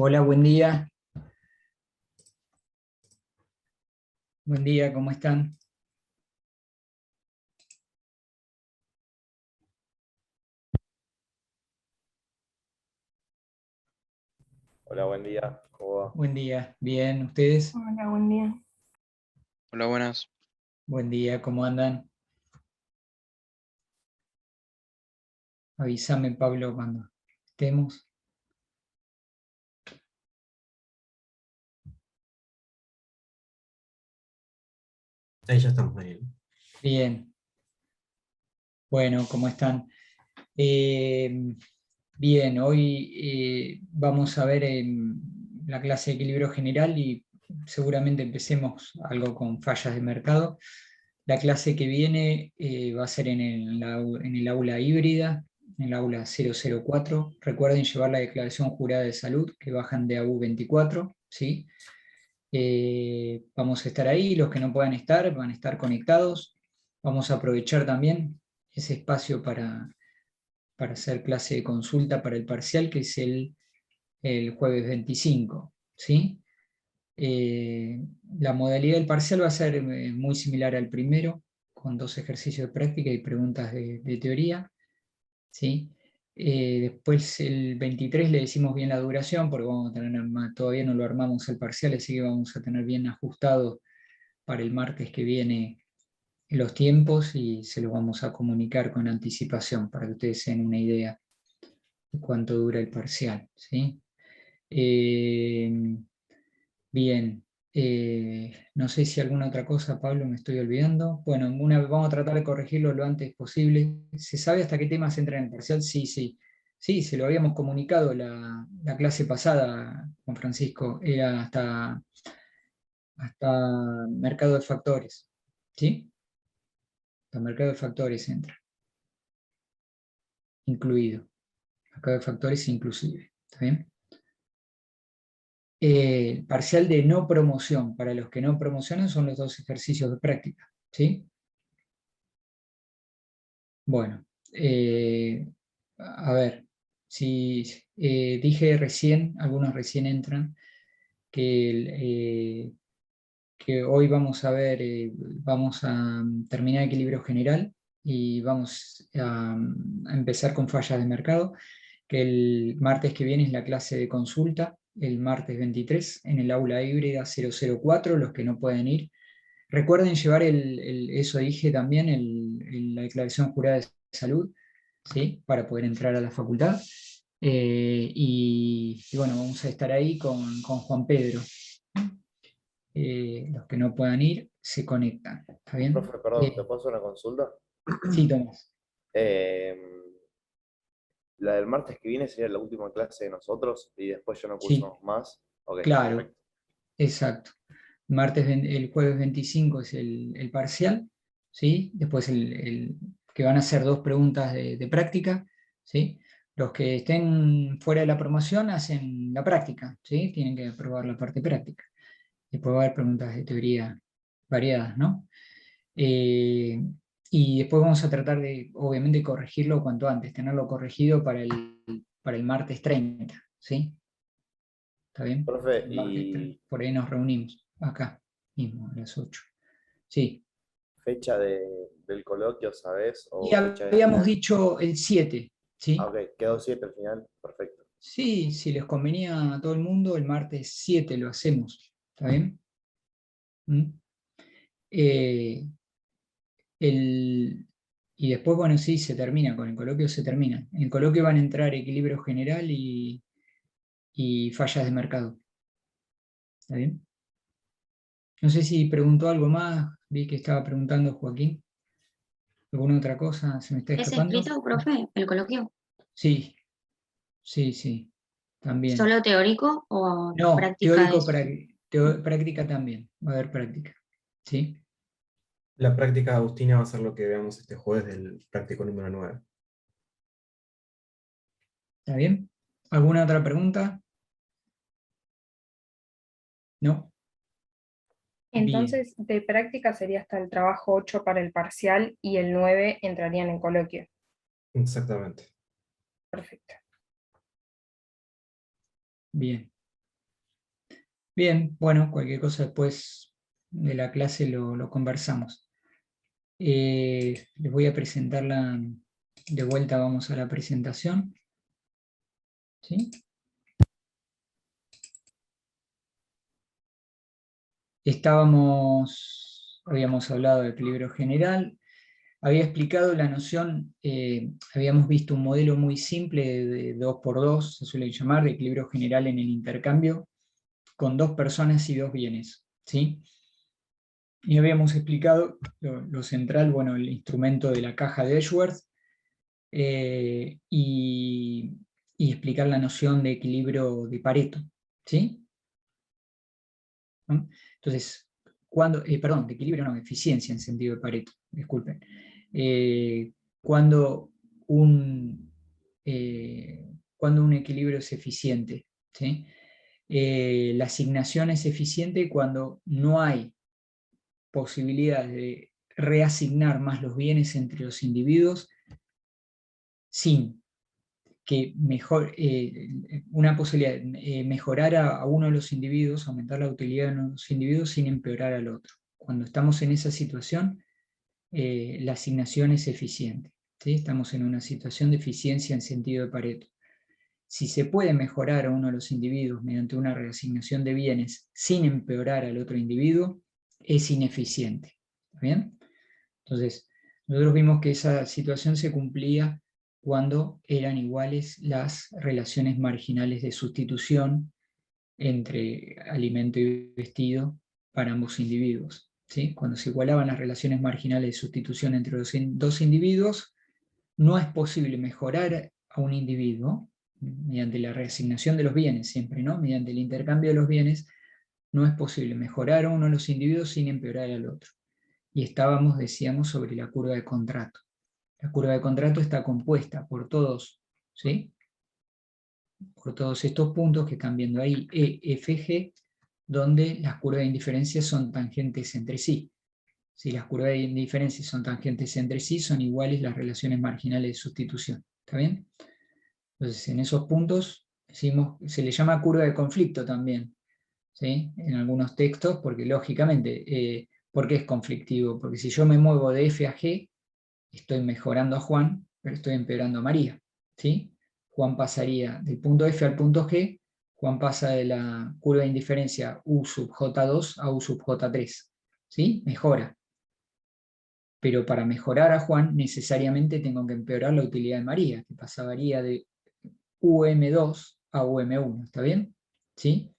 Hola, buen día. Buen día, ¿cómo están? Hola, buen día. ¿Cómo va? Buen día, bien, ¿ustedes? Hola, buen día. Hola, buenas. Buen día, ¿cómo andan? Avísame, Pablo, cuando estemos. Ahí ya estamos, Daniel. Bien, bueno, ¿cómo están? Eh, Bien, hoy vamos a ver la clase de equilibrio general y seguramente empecemos algo con fallas de mercado. La clase que viene va a ser en el aula híbrida, en el aula 004. Recuerden llevar la declaración jurada de salud que bajan de AU 24, ¿sí? Vamos a estar ahí, los que no puedan estar van a estar conectados. Vamos a aprovechar también ese espacio para hacer clase de consulta para el parcial, que es el jueves 25, ¿sí? La modalidad del parcial va a ser muy similar al primero, con 2 ejercicios de práctica y preguntas de teoría, ¿sí? Después el 23 le decimos bien la duración, porque vamos a tener todavía no lo armamos el parcial, así que vamos a tener bien ajustado para el martes que viene los tiempos y se los vamos a comunicar con anticipación para que ustedes se den una idea de cuánto dura el parcial, ¿sí? Eh, Bien, no sé si alguna otra cosa, Pablo, me estoy olvidando. Bueno, vamos a tratar de corregirlo lo antes posible. ¿Se sabe hasta qué temas entra en el parcial? Sí, sí. Sí, se lo habíamos comunicado la clase pasada con Francisco. Era hasta mercado de factores. ¿Sí? Hasta mercado de factores entra, incluido. Mercado de factores inclusive. ¿Está bien? Parcial de no promoción. Para los que no promocionan son los 2 ejercicios de práctica. ¿Sí? Bueno, a ver, si dije recién, algunos recién entran, que hoy vamos a ver, vamos a terminar equilibrio general y vamos a empezar con fallas de mercado, que el martes que viene es la clase de consulta, el martes 23 en el aula híbrida 004, los que no pueden ir. Recuerden llevar eso dije también, la declaración jurada de salud, ¿sí? Para poder entrar a la facultad. Y bueno, vamos a estar ahí con Juan Pedro. Los que no puedan ir se conectan, ¿está bien? Profe, perdón, ¿te puedo hacer una consulta? Sí, Tomás. Eh, la del martes que viene sería la última clase de nosotros y después ya no Sí, cursamos más. Ok, claro, perfecto. exacto. El jueves 25 es el parcial, ¿sí? Después que van a ser 2 preguntas de práctica, ¿sí? Los que estén fuera de la promoción hacen la práctica, ¿sí? Tienen que aprobar la parte práctica. Después va a haber preguntas de teoría variadas, ¿no? Eh, y después vamos a tratar de, obviamente, corregirlo cuanto antes, tenerlo corregido para el martes 30, ¿sí? ¿Está bien? Profe, El martes 30, ¿y por ahí nos reunimos, acá mismo, a las 8. Sí. fecha del coloquio, sabes? Y ¿O fecha de habíamos final? dicho el 7, Ah, ¿sí? ok, quedó 7 al final. Perfecto. Sí, si les convenía a todo el mundo, el martes 7 lo hacemos, ¿está bien? ¿Mm? Eh, el- y después, bueno, sí, se termina, con el coloquio se termina. En el coloquio van a entrar equilibrio general y fallas de mercado, ¿está bien? No sé si preguntó algo más, vi que estaba preguntando Joaquín. ¿Alguna otra cosa se me está ¿Es escapando? escrito, profe, el coloquio? Sí, sí, sí, también. ¿Solo teórico o No, práctica teórico, es? práctica también, va a haber práctica, ¿sí? La práctica Agustina va a ser lo que veamos este jueves del práctico número 9. ¿Está bien? ¿Alguna otra pregunta? ¿No? Bien, Entonces, de práctica sería hasta el trabajo 8 para el parcial y el 9 entrarían en coloquio. Exactamente. Perfecto. bien. Bien, bueno, cualquier cosa después de la clase lo conversamos. Les voy a presentar de vuelta, vamos a la presentación. ¿Sí? Habíamos hablado de equilibrio general, había explicado la noción, habíamos visto un modelo muy simple de 2x2, se suele llamar, de equilibrio general en el intercambio, con 2 personas y 2 bienes, ¿sí? Y habíamos explicado lo central, bueno, el instrumento de la caja de Edgeworth, y explicar la noción de equilibrio de Pareto, ¿sí? ¿No? Entonces, perdón, de equilibrio no, de eficiencia en sentido de Pareto, disculpen. Cuando un equilibrio es eficiente, ¿sí? La asignación es eficiente cuando no hay posibilidad de reasignar más los bienes entre los individuos sin que una posibilidad de mejorar a uno de los individuos, aumentar la utilidad de uno de los individuos sin empeorar al otro. Cuando estamos en esa situación, la asignación es eficiente, ¿sí? Estamos en una situación de eficiencia en sentido de Pareto. Si se puede mejorar a uno de los individuos mediante una reasignación de bienes sin empeorar al otro individuo, es ineficiente. ¿Está bien? Entonces, nosotros vimos que esa situación se cumplía cuando eran iguales las relaciones marginales de sustitución entre alimento y vestido para ambos individuos, ¿sí? Cuando se igualaban las relaciones marginales de sustitución entre los dos individuos, no es posible mejorar a un individuo mediante la reasignación de los bienes, siempre, ¿no? Mediante el intercambio de los bienes, no es posible mejorar a uno de los individuos sin empeorar al otro. Y decíamos, sobre la curva de contrato. La curva de contrato está compuesta por todos, ¿sí? Por todos estos puntos que están viendo ahí, E, F, G, donde las curvas de indiferencia son tangentes entre sí. Si las curvas de indiferencia son tangentes entre sí, son iguales las relaciones marginales de sustitución. ¿Está bien? Entonces, en esos puntos se le llama curva de conflicto también, ¿sí? En algunos textos, porque lógicamente, ¿por qué es conflictivo? Porque si yo me muevo de F a G, estoy mejorando a Juan, pero estoy empeorando a María, ¿sí? Juan pasaría del punto F al punto G, Juan pasa de la curva de indiferencia U sub J2 a U sub J3, ¿sí? Mejora. Pero para mejorar a Juan, necesariamente tengo que empeorar la utilidad de María, que pasaría de UM2 a UM1, ¿está bien? ¿Sí?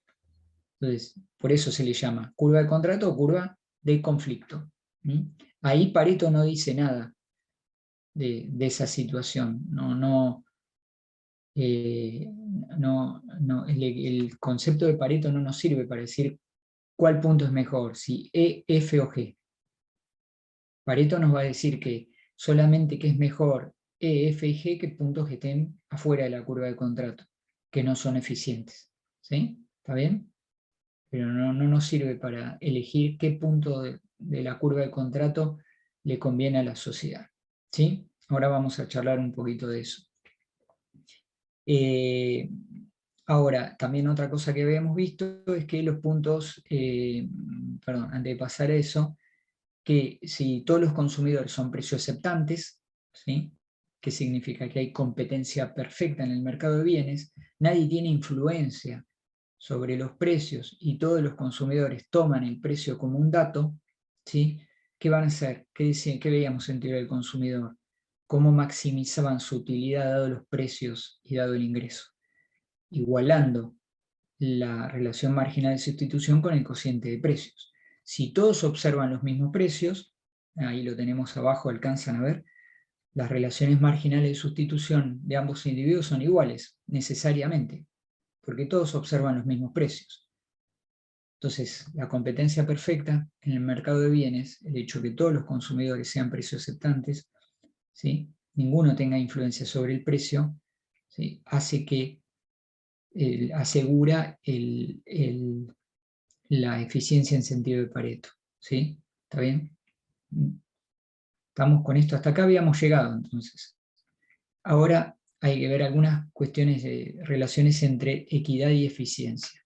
Entonces, por eso se le llama curva de contrato o curva de conflicto. ¿Mm? Ahí Pareto no dice nada de esa situación. El concepto de Pareto no nos sirve para decir cuál punto es mejor, si E, F o G. Pareto nos va a decir que solamente que es mejor E, F y G que puntos que estén afuera de la curva de contrato, que no son eficientes. ¿Sí? ¿Está bien? Pero no nos sirve para elegir qué punto de la curva de contrato le conviene a la sociedad. ¿Sí? Ahora vamos a charlar un poquito de eso. Ahora, también otra cosa que habíamos visto es que los puntos, perdón, antes de pasar a eso, que si todos los consumidores son precios aceptantes, ¿sí? ¿Qué significa? Que hay competencia perfecta en el mercado de bienes, nadie tiene influencia sobre los precios y todos los consumidores toman el precio como un dato, ¿sí? ¿Qué van a hacer? ¿Qué veíamos en teoría del consumidor? ¿Cómo maximizaban su utilidad dado los precios y dado el ingreso? Igualando la relación marginal de sustitución con el cociente de precios. Si todos observan los mismos precios, ahí lo tenemos abajo, alcanzan a ver, las relaciones marginales de sustitución de ambos individuos son iguales, necesariamente, porque todos observan los mismos precios. Entonces, la competencia perfecta en el mercado de bienes, el hecho de que todos los consumidores sean precios aceptantes, ¿sí? Ninguno tenga influencia sobre el precio, ¿sí? Hace que asegura la eficiencia en sentido de Pareto. ¿Sí? ¿Está bien? Estamos con esto, hasta acá habíamos llegado entonces. Ahora hay que ver algunas cuestiones de relaciones entre equidad y eficiencia.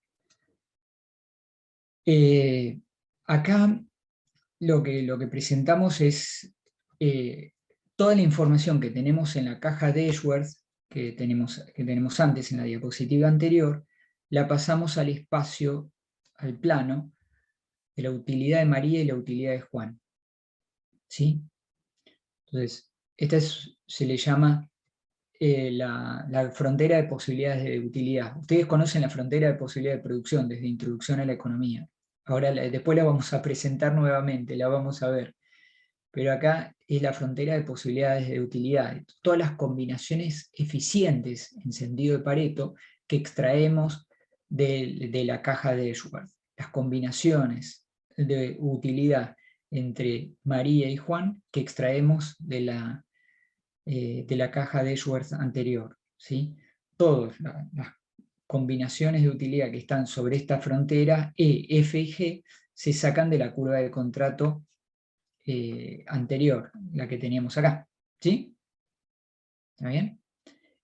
Acá lo que presentamos es toda la información que tenemos en la caja de Edgeworth, que tenemos antes en la diapositiva anterior, la pasamos al espacio, al plano, de la utilidad de María y la utilidad de Juan. ¿Sí? Entonces, esta se le llama la frontera de posibilidades de utilidad. Ustedes conocen la frontera de posibilidades de producción desde Introducción a la Economía. Ahora después la vamos a presentar nuevamente, la vamos a ver. Pero acá es la frontera de posibilidades de utilidad. Todas las combinaciones eficientes en sentido de Pareto que extraemos de la caja de Edgeworth. Las combinaciones de utilidad entre María y Juan que extraemos de la caja de Edgeworth anterior. ¿Sí? Todas las combinaciones de utilidad que están sobre esta frontera, E, F y G, se sacan de la curva de contrato anterior, la que teníamos acá. ¿Sí? ¿Está bien?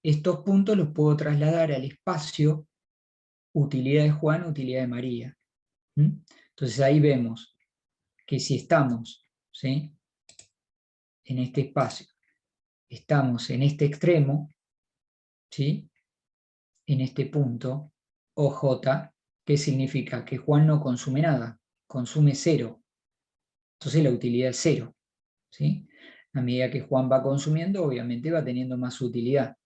Estos puntos los puedo trasladar al espacio utilidad de Juan, utilidad de María. Entonces ahí vemos que si estamos, ¿sí?, en este espacio, estamos en este extremo, ¿sí?, en este punto, OJ, ¿qué significa? Que Juan no consume nada, consume 0. Entonces la utilidad es 0. ¿Sí? A medida que Juan va consumiendo, obviamente va teniendo más utilidad.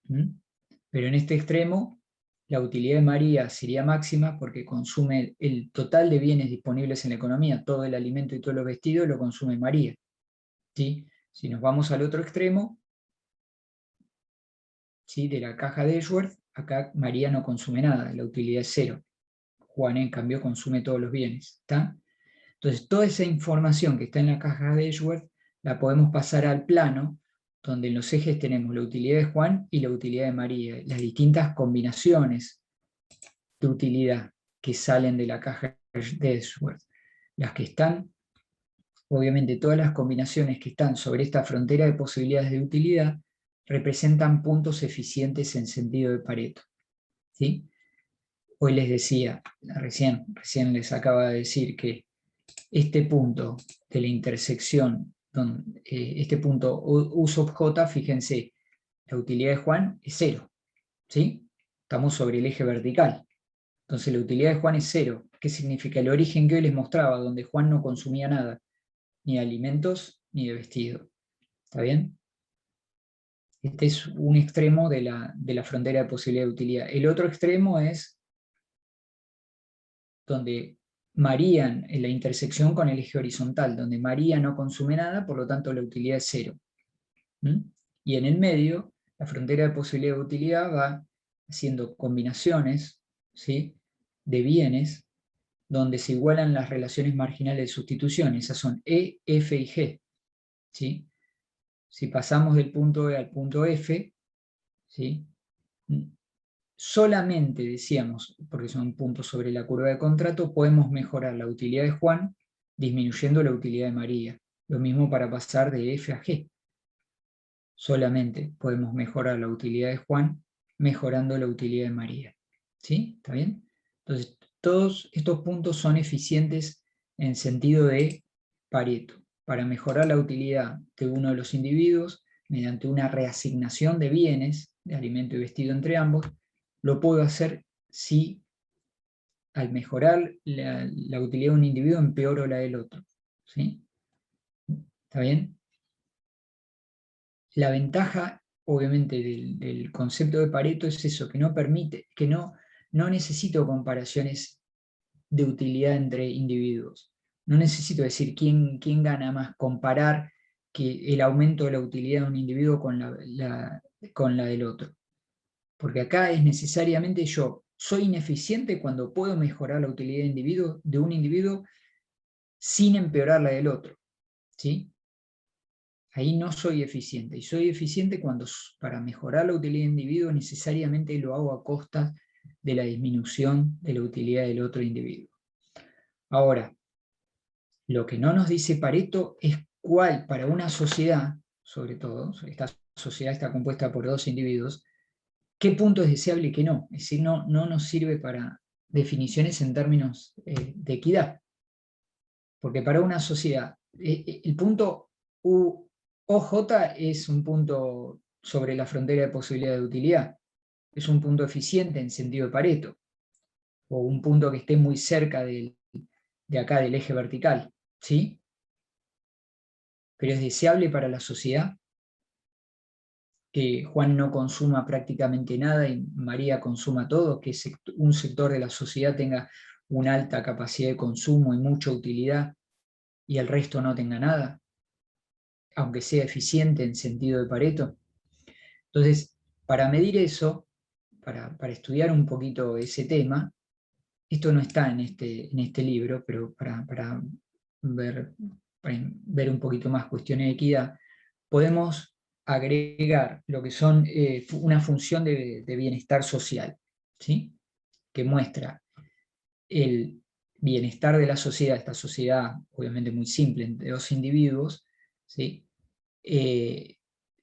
Pero en este extremo, la utilidad de María sería máxima porque consume el total de bienes disponibles en la economía, todo el alimento y todos los vestidos lo consume María. ¿Sí? Si nos vamos al otro extremo, ¿sí?, de la caja de Edgeworth, acá María no consume nada, la utilidad es 0. Juan, en cambio, consume todos los bienes. ¿Está? Entonces, toda esa información que está en la caja de Edgeworth la podemos pasar al plano, donde en los ejes tenemos la utilidad de Juan y la utilidad de María, las distintas combinaciones de utilidad que salen de la caja de Edgeworth. Las que están, obviamente todas las combinaciones que están sobre esta frontera de posibilidades de utilidad, representan puntos eficientes en sentido de Pareto. ¿Sí? Hoy les decía, recién les acaba de decir que este punto de la intersección, este punto U sub J, fíjense, la utilidad de Juan es 0. ¿Sí? Estamos sobre el eje vertical. Entonces la utilidad de Juan es 0. ¿Qué significa? El origen que hoy les mostraba, donde Juan no consumía nada, ni de alimentos ni de vestido. ¿Está bien? Este es un extremo de la frontera de posibilidad de utilidad. El otro extremo es donde María en la intersección con el eje horizontal, donde María no consume nada, por lo tanto la utilidad es 0. Y en el medio, la frontera de posibilidad de utilidad va haciendo combinaciones, ¿sí?, de bienes, donde se igualan las relaciones marginales de sustitución. Esas son E, F y G. ¿Sí? Si pasamos del punto E al punto F, ¿sí?, solamente, decíamos, porque son puntos sobre la curva de contrato, podemos mejorar la utilidad de Juan disminuyendo la utilidad de María. Lo mismo para pasar de F a G. Solamente podemos mejorar la utilidad de Juan mejorando la utilidad de María. ¿Sí? ¿Está bien? Entonces, todos estos puntos son eficientes en sentido de Pareto, para mejorar la utilidad de uno de los individuos mediante una reasignación de bienes, de alimento y vestido entre ambos. Lo puedo hacer si al mejorar la utilidad de un individuo empeoro la del otro. ¿Sí? ¿Está bien? La ventaja, obviamente, del concepto de Pareto es eso, que no permite, que no necesito comparaciones de utilidad entre individuos. No necesito decir quién gana más, comparar que el aumento de la utilidad de un individuo con la del otro. Porque acá es necesariamente yo soy ineficiente cuando puedo mejorar la utilidad de un individuo sin empeorar la del otro. ¿Sí? Ahí no soy eficiente. Y soy eficiente cuando para mejorar la utilidad del individuo necesariamente lo hago a costa de la disminución de la utilidad del otro individuo. Ahora, lo que no nos dice Pareto es cuál para una sociedad, sobre todo, esta sociedad está compuesta por dos individuos, qué punto es deseable y qué no. Es decir, no nos sirve para definiciones en términos de equidad. Porque para una sociedad, el punto OJ es un punto sobre la frontera de posibilidad de utilidad. Es un punto eficiente en sentido de Pareto, o un punto que esté muy cerca de acá del eje vertical, ¿sí? Pero es deseable para la sociedad que Juan no consuma prácticamente nada y María consuma todo, que un sector de la sociedad tenga una alta capacidad de consumo y mucha utilidad y el resto no tenga nada, aunque sea eficiente en sentido de Pareto. Entonces, para medir eso, para estudiar un poquito ese tema, esto no está en este libro, pero para ver un poquito más cuestiones de equidad, podemos agregar lo que son una función de bienestar social, ¿sí? Que muestra el bienestar de la sociedad, esta sociedad obviamente muy simple, entre dos individuos, ¿sí?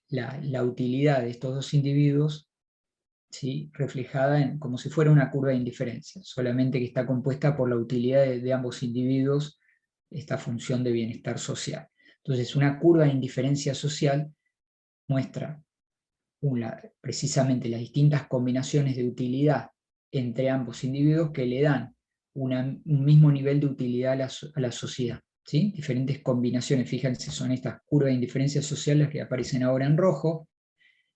La utilidad de estos dos individuos, ¿sí? Reflejada como si fuera una curva de indiferencia, solamente que está compuesta por la utilidad de ambos individuos, esta función de bienestar social. Entonces, una curva de indiferencia social muestra precisamente las distintas combinaciones de utilidad entre ambos individuos que le dan un mismo nivel de utilidad a la sociedad, ¿sí? Diferentes combinaciones, fíjense, son estas curvas de indiferencia social las que aparecen ahora en rojo,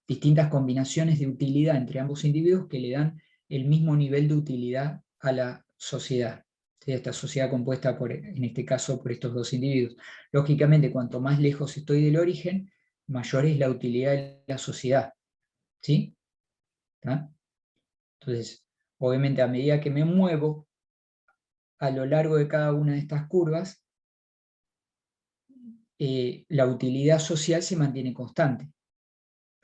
distintas combinaciones de utilidad entre ambos individuos que le dan el mismo nivel de utilidad a la sociedad. ¿Sí? Esta sociedad compuesta, en este caso, por estos dos individuos. Lógicamente, cuanto más lejos estoy del origen, mayor es la utilidad de la sociedad. ¿Sí? ¿Tá? Entonces, obviamente, a medida que me muevo a lo largo de cada una de estas curvas, la utilidad social se mantiene constante.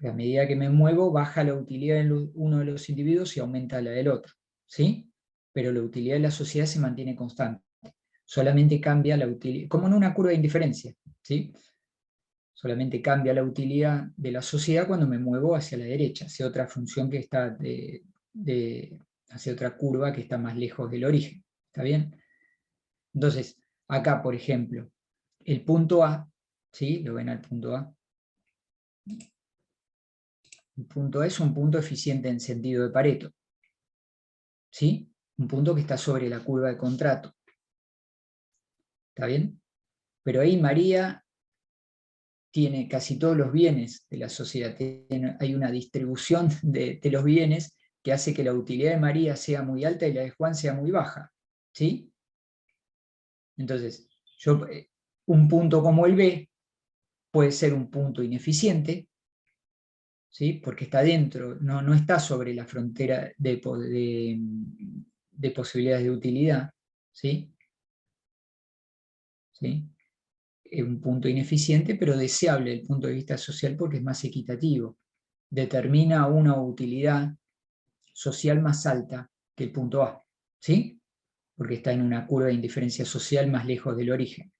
A medida que me muevo, baja la utilidad de uno de los individuos y aumenta la del otro, ¿sí? Pero la utilidad de la sociedad se mantiene constante. Solamente cambia la utilidad, como en una curva de indiferencia, ¿sí? Solamente cambia la utilidad de la sociedad cuando me muevo hacia la derecha, hacia otra función que está hacia otra curva que está más lejos del origen, ¿está bien? Entonces, acá, por ejemplo, el punto A, ¿sí? ¿Lo ven al punto A? El punto A es un punto eficiente en sentido de Pareto, ¿sí? Un punto que está sobre la curva de contrato. ¿Está bien? Pero ahí María tiene casi todos los bienes de la sociedad. Hay una distribución de los bienes que hace que la utilidad de María sea muy alta y la de Juan sea muy baja, ¿sí? Entonces, un punto como el B puede ser un punto ineficiente, ¿sí? Porque está dentro, no está sobre la frontera de posibilidades de utilidad, ¿sí? ¿Sí? Es un punto ineficiente, pero deseable desde el punto de vista social porque es más equitativo. Determina una utilidad social más alta que el punto A, ¿sí? Porque está en una curva de indiferencia social más lejos del origen.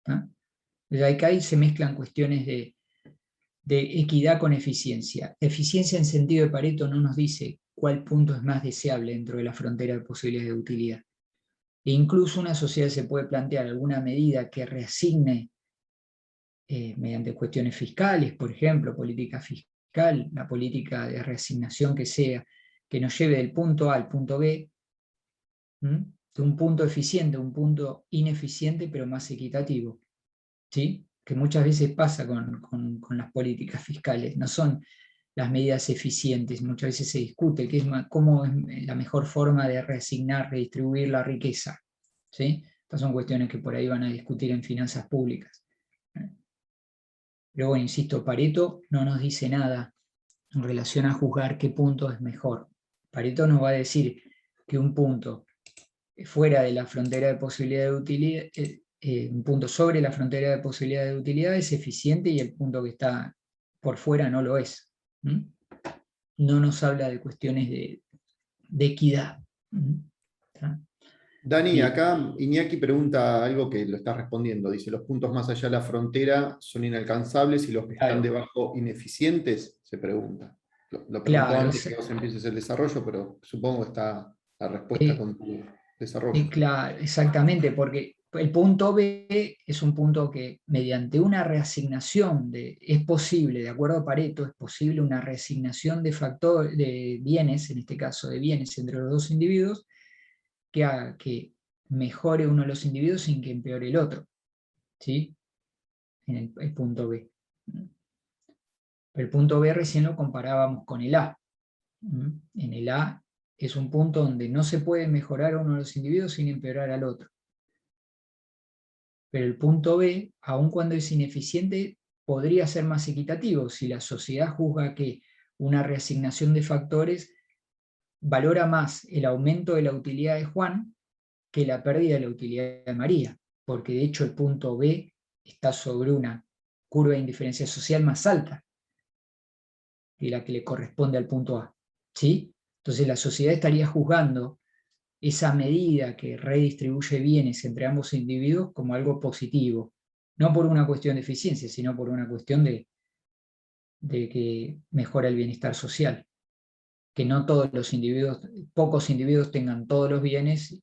Entonces acá ahí se mezclan cuestiones de equidad con eficiencia. Eficiencia en sentido de Pareto no nos dice cuál punto es más deseable dentro de la frontera de posibilidades de utilidad. E incluso una sociedad se puede plantear alguna medida que reasigne mediante cuestiones fiscales, por ejemplo, política fiscal, la política de reasignación que sea, que nos lleve del punto A al punto B, de un punto eficiente a un punto ineficiente, pero más equitativo, ¿sí? Que muchas veces pasa con las políticas fiscales, no son las medidas eficientes, muchas veces se discute cómo es la mejor forma de reasignar, redistribuir la riqueza, ¿sí? Estas son cuestiones que por ahí van a discutir en finanzas públicas. Pero bueno, insisto, Pareto no nos dice nada en relación a juzgar qué punto es mejor. Pareto nos va a decir que un punto fuera de la frontera de posibilidad de utilidad, un punto sobre la frontera de posibilidad de utilidad es eficiente y el punto que está por fuera no lo es. No nos habla de cuestiones de equidad. ¿Está? Dani, Bien. acá Iñaki pregunta algo que lo está respondiendo. Dice, ¿los puntos más allá de la frontera son inalcanzables y los que están Claro. debajo ineficientes? Se pregunta. Lo preguntó Claro, antes que vos empieces el desarrollo, pero supongo que está la respuesta con tu desarrollo. Claro, exactamente, porque el punto B es un punto que mediante una reasignación es posible, de acuerdo a Pareto, es posible una reasignación de bienes, en este caso de bienes entre los dos individuos, que haga que mejore uno de los individuos sin que empeore el otro. ¿Sí? En el punto B. El punto B recién lo comparábamos con el A. En el A es un punto donde no se puede mejorar a uno de los individuos sin empeorar al otro. Pero el punto B, aun cuando es ineficiente, podría ser más equitativo si la sociedad juzga que una reasignación de factores valora más el aumento de la utilidad de Juan que la pérdida de la utilidad de María, porque de hecho el punto B está sobre una curva de indiferencia social más alta que la que le corresponde al punto A. ¿Sí? Entonces la sociedad estaría juzgando esa medida que redistribuye bienes entre ambos individuos como algo positivo, no por una cuestión de eficiencia, sino por una cuestión de que mejora el bienestar social. Que no todos los individuos, pocos individuos tengan todos los bienes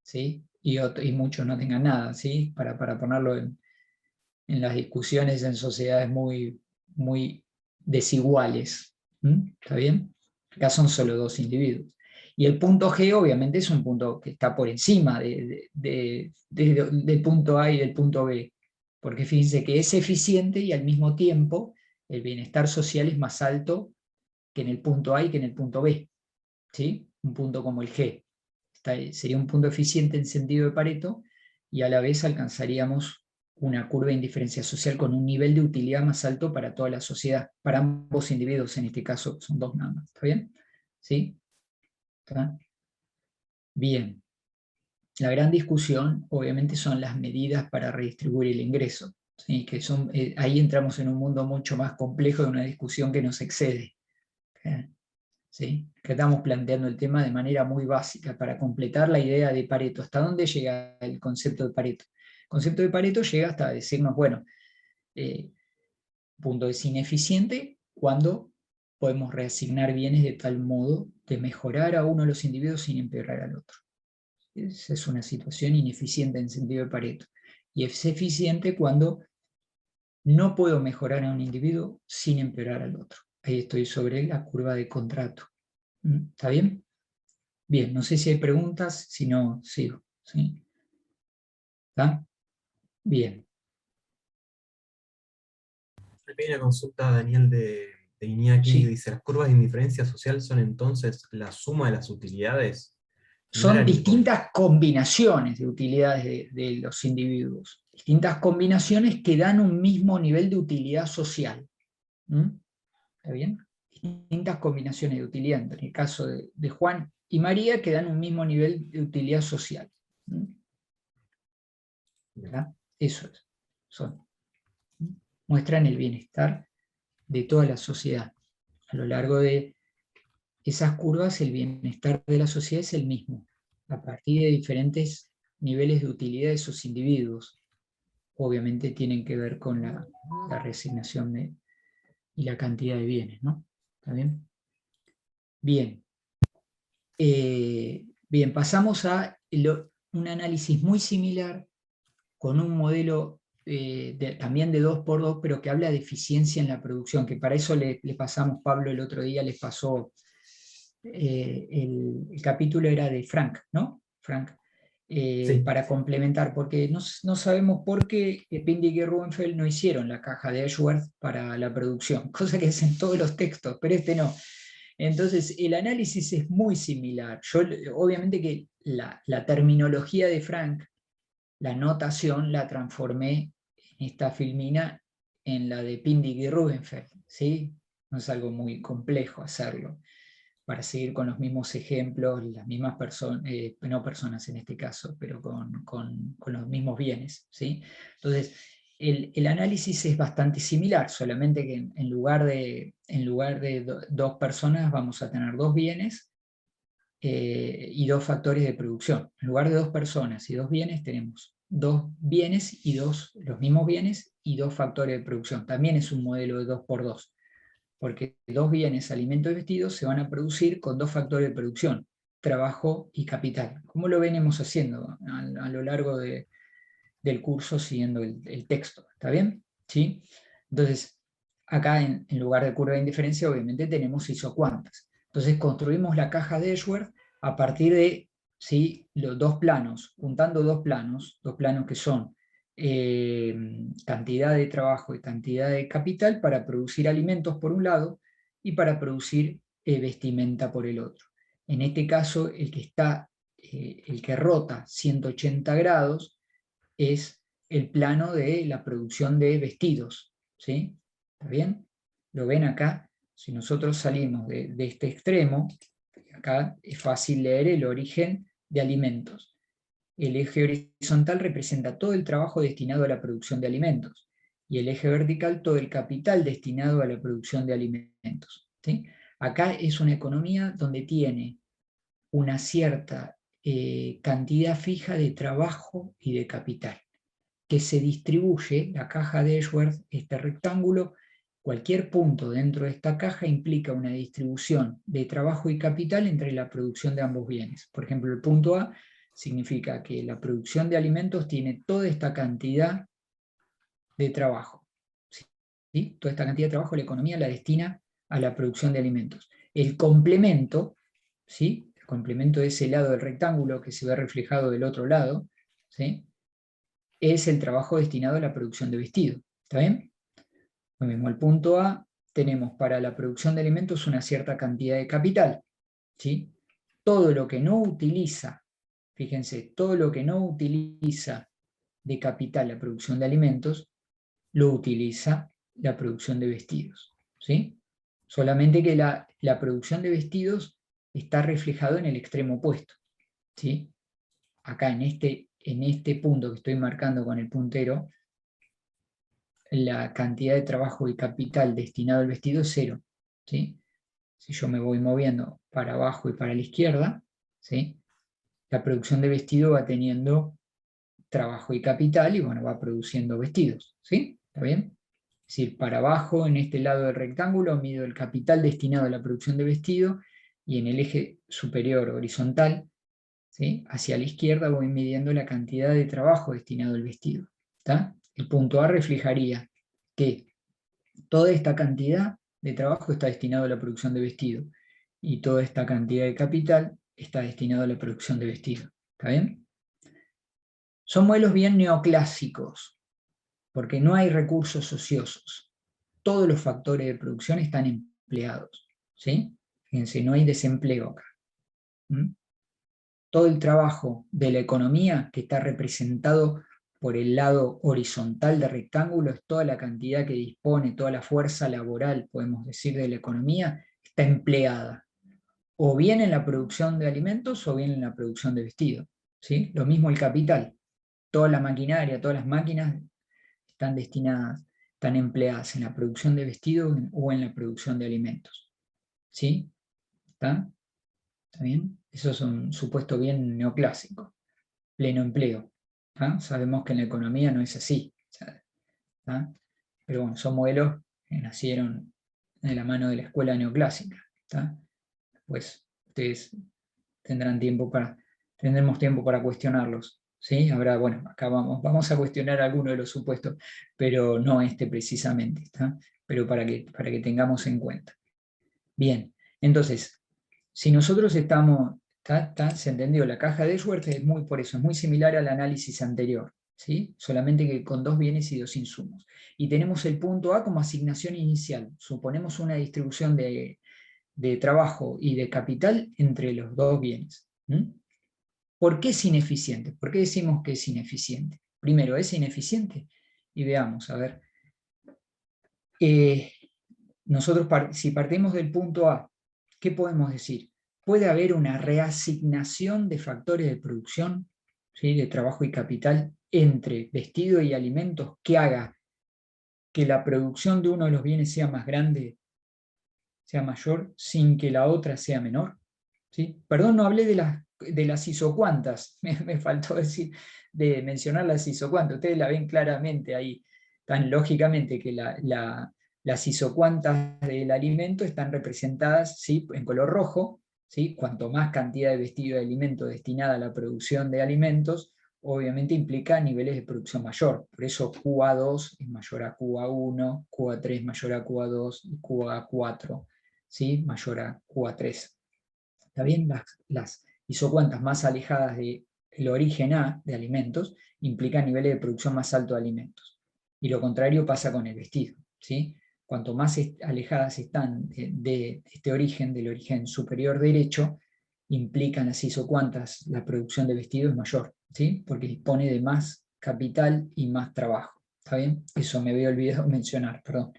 ¿sí? y muchos no tengan nada, ¿sí? Para ponerlo en las discusiones en sociedades muy, muy desiguales. ¿Está bien? Acá son solo dos individuos. Y el punto G obviamente es un punto que está por encima del punto A y del punto B, porque fíjense que es eficiente y al mismo tiempo el bienestar social es más alto que en el punto A y que en el punto B. ¿Sí? Un punto como el G. Sería un punto eficiente en sentido de Pareto y a la vez alcanzaríamos una curva de indiferencia social con un nivel de utilidad más alto para toda la sociedad, para ambos individuos en este caso, son dos nada más. ¿Está bien? ¿Sí? ¿Está? Bien. La gran discusión, obviamente, son las medidas para redistribuir el ingreso. ¿Sí? Que son, ahí entramos en un mundo mucho más complejo de una discusión que nos excede. ¿Sí? Que estamos planteando el tema de manera muy básica para completar la idea de Pareto. ¿Hasta dónde llega el concepto de Pareto? El concepto de Pareto llega hasta decirnos, bueno, punto es ineficiente cuando podemos reasignar bienes de tal modo de mejorar a uno de los individuos sin empeorar al otro. Esa es una situación ineficiente en sentido de Pareto. Y es eficiente cuando no puedo mejorar a un individuo sin empeorar al otro. Ahí estoy sobre la curva de contrato. ¿Está bien? Bien, no sé si hay preguntas, si no, sigo. ¿Sí? ¿Está? Bien. Hay una consulta, Daniel, de Iñaki, Sí. dice, ¿las curvas de indiferencia social son entonces la suma de las utilidades? No Son eran distintas combinaciones de utilidades de los individuos. Distintas combinaciones que dan un mismo nivel de utilidad social. ¿Está bien? Distintas combinaciones de utilidad, en el caso de Juan y María, que dan un mismo nivel de utilidad social. ¿Está? Eso es. Muestran el bienestar de toda la sociedad. A lo largo de esas curvas, el bienestar de la sociedad es el mismo, a partir de diferentes niveles de utilidad de esos individuos. Obviamente tienen que ver con la reasignación y la cantidad de bienes, ¿no? ¿Está bien? Bien. Bien, pasamos a un análisis muy similar con un modelo también de 2x2, pero que habla de eficiencia en la producción, que para eso le pasamos, Pablo el otro día les pasó, el capítulo era de Frank, ¿no? Frank, Sí. para complementar, porque no sabemos por qué Pindig y Rubenfeld no hicieron la caja de Ashworth para la producción, cosa que es en todos los textos, pero este no. Entonces, el análisis es muy similar. Yo, obviamente que la terminología de Frank, la notación, la transformé en esta filmina en la de Pindig y Rubenfeld, ¿sí? No es algo muy complejo hacerlo, para seguir con los mismos ejemplos, las mismas personas, no personas en este caso, pero con los mismos bienes, ¿sí? Entonces, el análisis es bastante similar, solamente que en lugar de dos personas vamos a tener dos bienes y dos factores de producción. En lugar de dos personas y dos bienes, tenemos dos bienes y los mismos bienes y dos factores de producción. También es un modelo de 2x2, porque dos bienes, alimento y vestidos, se van a producir con dos factores de producción, trabajo y capital, como lo venimos haciendo a lo largo del curso siguiendo el texto, ¿está bien? ¿Sí? Entonces, acá en lugar de curva de indiferencia, obviamente tenemos isocuantas. Entonces construimos la caja de Edgeworth a partir de, ¿sí?, los dos planos, juntando dos planos que son cantidad de trabajo y cantidad de capital para producir alimentos por un lado y para producir vestimenta por el otro. En este caso, el que rota 180 grados es el plano de la producción de vestidos, ¿sí? ¿Está bien? ¿Lo ven acá? Si nosotros salimos de este extremo, acá es fácil leer el origen de alimentos. El eje horizontal representa todo el trabajo destinado a la producción de alimentos, y el eje vertical todo el capital destinado a la producción de alimentos, ¿sí? Acá es una economía donde tiene una cierta cantidad fija de trabajo y de capital, que se distribuye, la caja de Edgeworth, este rectángulo, cualquier punto dentro de esta caja implica una distribución de trabajo y capital entre la producción de ambos bienes. Por ejemplo, el punto A significa que la producción de alimentos tiene toda esta cantidad de trabajo, ¿sí? Toda esta cantidad de trabajo la economía la destina a la producción de alimentos. El complemento, ¿sí?, el complemento de ese lado del rectángulo que se ve reflejado del otro lado, ¿sí?, es el trabajo destinado a la producción de vestido. ¿Está bien? Lo mismo, el punto A, tenemos para la producción de alimentos una cierta cantidad de capital, ¿sí? Todo lo que no utiliza, fíjense, todo lo que no utiliza de capital la producción de alimentos, lo utiliza la producción de vestidos, ¿sí? Solamente que la producción de vestidos está reflejado en el extremo opuesto, ¿sí? Acá en este punto que estoy marcando con el puntero, la cantidad de trabajo y capital destinado al vestido es 0, ¿sí? Si yo me voy moviendo para abajo y para la izquierda, ¿sí?, la producción de vestido va teniendo trabajo y capital y bueno, va produciendo vestidos, ¿sí? ¿Está bien? Es decir, para abajo, en este lado del rectángulo, mido el capital destinado a la producción de vestido, y en el eje superior horizontal, ¿sí?, hacia la izquierda voy midiendo la cantidad de trabajo destinado al vestido. ¿Está? El punto A reflejaría que toda esta cantidad de trabajo está destinado a la producción de vestido, y toda esta cantidad de capital está destinado a la producción de vestido. ¿Está bien? Son modelos bien neoclásicos, porque no hay recursos ociosos. Todos los factores de producción están empleados, ¿sí? Fíjense, no hay desempleo acá. Todo el trabajo de la economía que está representado por el lado horizontal del rectángulo es toda la cantidad que dispone, toda la fuerza laboral, podemos decir, de la economía, está empleada, o bien en la producción de alimentos o bien en la producción de vestido, ¿sí? Lo mismo el capital. Toda la maquinaria, todas las máquinas están destinadas, están empleadas en la producción de vestido o en la producción de alimentos, ¿sí? ¿Está? ¿Está bien? Eso es un supuesto bien neoclásico, pleno empleo. ¿Ah? Sabemos que en la economía no es así. ¿Ah? Pero bueno, son modelos que nacieron de la mano de la escuela neoclásica. ¿Ah? Pues ustedes tendremos tiempo para cuestionarlos. ¿Sí? Habrá, bueno, acá vamos a cuestionar algunos de los supuestos, pero no este precisamente. ¿Está? Pero para que tengamos en cuenta. Bien, entonces, si nosotros estamos... ¿Se entendió? La caja de Edgeworth es por eso, es muy similar al análisis anterior, ¿sí? Solamente que con 2 bienes y 2 insumos. Y tenemos el punto A como asignación inicial. Suponemos una distribución de trabajo y de capital entre los 2 bienes. ¿Por qué es ineficiente? ¿Por qué decimos que es ineficiente? Primero, es ineficiente. Y veamos, a ver. Nosotros, si partimos del punto A, ¿qué podemos decir? Puede haber una reasignación de factores de producción, ¿sí?, de trabajo y capital entre vestido y alimentos que haga que la producción de uno de los bienes sea más grande, sea mayor, sin que la otra sea menor. ¿Sí? Perdón, no hablé de las isocuantas, me faltó mencionar las isocuantas, ustedes la ven claramente ahí, tan lógicamente que las isocuantas del alimento están representadas, ¿sí?, en color rojo, ¿sí? Cuanto más cantidad de vestido de alimento destinada a la producción de alimentos, obviamente implica niveles de producción mayor. Por eso QA2 es mayor a QA1, QA3 mayor a QA2 y QA4, ¿sí? Mayor a QA3. ¿Está bien? Las isocuantas más alejadas del origen A de alimentos implican niveles de producción más altos de alimentos. Y lo contrario pasa con el vestido, ¿sí? Cuanto más alejadas están de este origen, del origen superior derecho, implican las isocuantas, la producción de vestido es mayor, ¿sí? Porque dispone de más capital y más trabajo. ¿Está bien? Eso me había olvidado mencionar, perdón.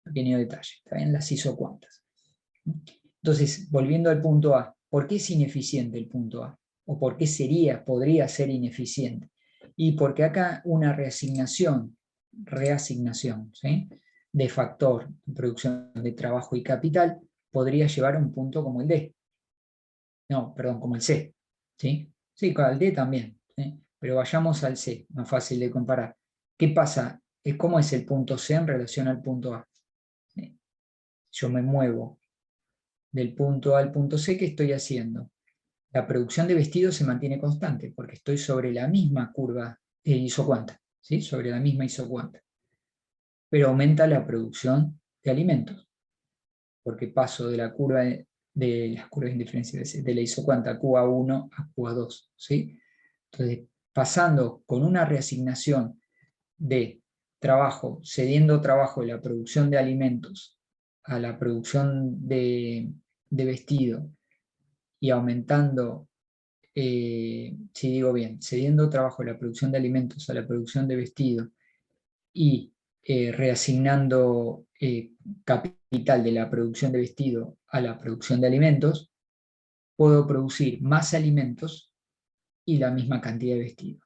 Pequeño detalle. ¿Está bien? Las isocuantas. Entonces, volviendo al punto A, ¿por qué es ineficiente el punto A? ¿O por qué podría ser ineficiente? Y porque acá una reasignación, ¿sí? De factor de producción de trabajo y capital podría llevar a un punto como el D. No, perdón, como el C. ¿Sí? Sí, con el D también. ¿Sí? Pero vayamos al C, más fácil de comparar. ¿Qué pasa? ¿Cómo es el punto C en relación al punto A? ¿Sí? Yo me muevo del punto A al punto C, ¿qué estoy haciendo? La producción de vestidos se mantiene constante, porque estoy sobre la misma curva isocuanta, ¿sí? Sobre la misma isocuanta. Pero aumenta la producción de alimentos, porque paso de la curva de las curvas indiferenciales de la isocuanta QA1 a QA2, ¿sí? Entonces, pasando con una reasignación de trabajo, cediendo trabajo de la producción de alimentos a la producción de vestido y aumentando, si digo bien, cediendo trabajo de la producción de alimentos a la producción de vestido y reasignando capital de la producción de vestido a la producción de alimentos, puedo producir más alimentos y la misma cantidad de vestido,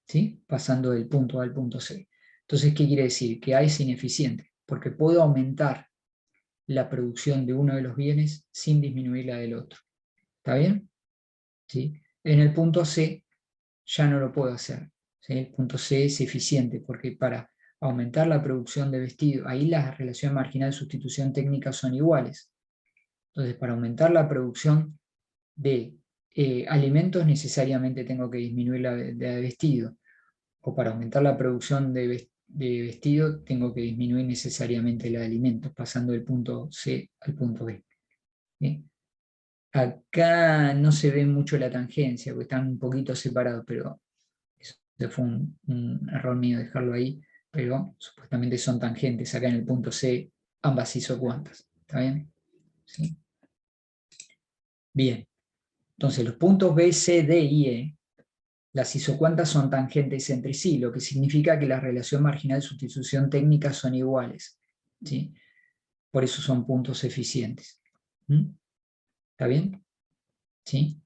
¿sí? Pasando del punto A al punto C. Entonces, ¿qué quiere decir? Que A es ineficiente, porque puedo aumentar la producción de uno de los bienes sin disminuir la del otro. ¿Está bien? ¿Sí? En el punto C ya no lo puedo hacer. ¿Sí? El punto C es eficiente, porque para aumentar la producción de vestido, ahí las relaciones marginal de sustitución técnica son iguales. Entonces, para aumentar la producción de alimentos necesariamente tengo que disminuir la de vestido, o para aumentar la producción de vestido tengo que disminuir necesariamente la de alimentos, pasando del punto C al punto B. ¿Sí? Acá no se ve mucho la tangencia, porque están un poquito separados, pero eso fue un error mío dejarlo ahí, pero supuestamente son tangentes acá en el punto C, ambas isocuantas. ¿Está bien? ¿Sí? Bien. Entonces los puntos B, C, D y E, las isocuantas son tangentes entre sí, lo que significa que la relación marginal de sustitución técnica son iguales. ¿Sí? Por eso son puntos eficientes. ¿Está bien? ¿Sí?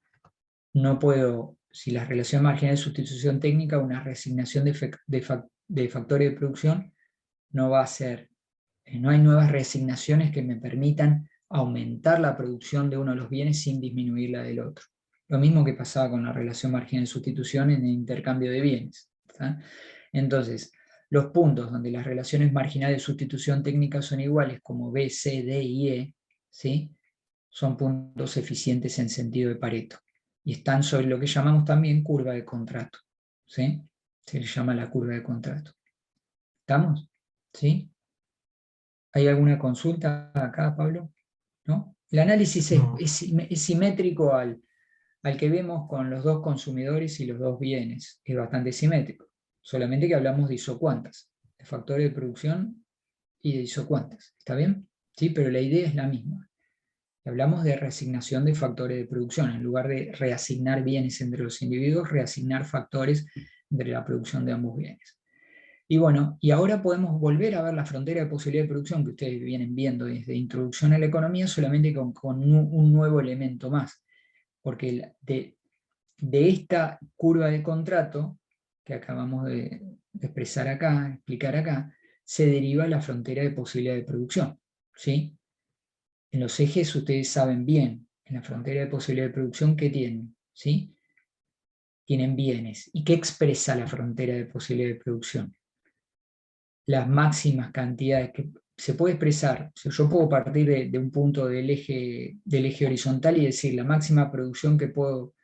No puedo, si la relación marginal de sustitución técnica, una reasignación de factores de producción, no va a ser, no hay nuevas reasignaciones que me permitan aumentar la producción de uno de los bienes sin disminuir la del otro. Lo mismo que pasaba con la relación marginal de sustitución en el intercambio de bienes. ¿Está? Entonces, los puntos donde las relaciones marginales de sustitución técnica son iguales, como B, C, D y E, ¿sí? Son puntos eficientes en sentido de Pareto. Y están sobre lo que llamamos también curva de contrato. ¿Sí? Se le llama la curva de contrato. ¿Estamos? ¿Sí? ¿Hay alguna consulta acá, Pablo? ¿No? El análisis No. es simétrico al que vemos con los dos consumidores y los dos bienes. Es bastante simétrico. Solamente que hablamos de isocuantas, de factores de producción y de isocuantas. ¿Está bien? Sí, pero la idea es la misma. Hablamos de reasignación de factores de producción. En lugar de reasignar bienes entre los individuos, reasignar factores entre la producción de ambos bienes. Y bueno, y ahora podemos volver a ver la frontera de posibilidad de producción que ustedes vienen viendo desde Introducción a la Economía, solamente con un nuevo elemento más. Porque de esta curva de contrato, que acabamos de expresar acá, explicar acá, se deriva la frontera de posibilidad de producción. ¿Sí? En los ejes ustedes saben bien, en la frontera de posibilidad de producción, ¿qué tienen? ¿Sí? Tienen bienes. ¿Y qué expresa la frontera de posibilidad de producción? Las máximas cantidades que se puede expresar, o sea, yo puedo partir de un punto del eje horizontal y decir la máxima producción que puedo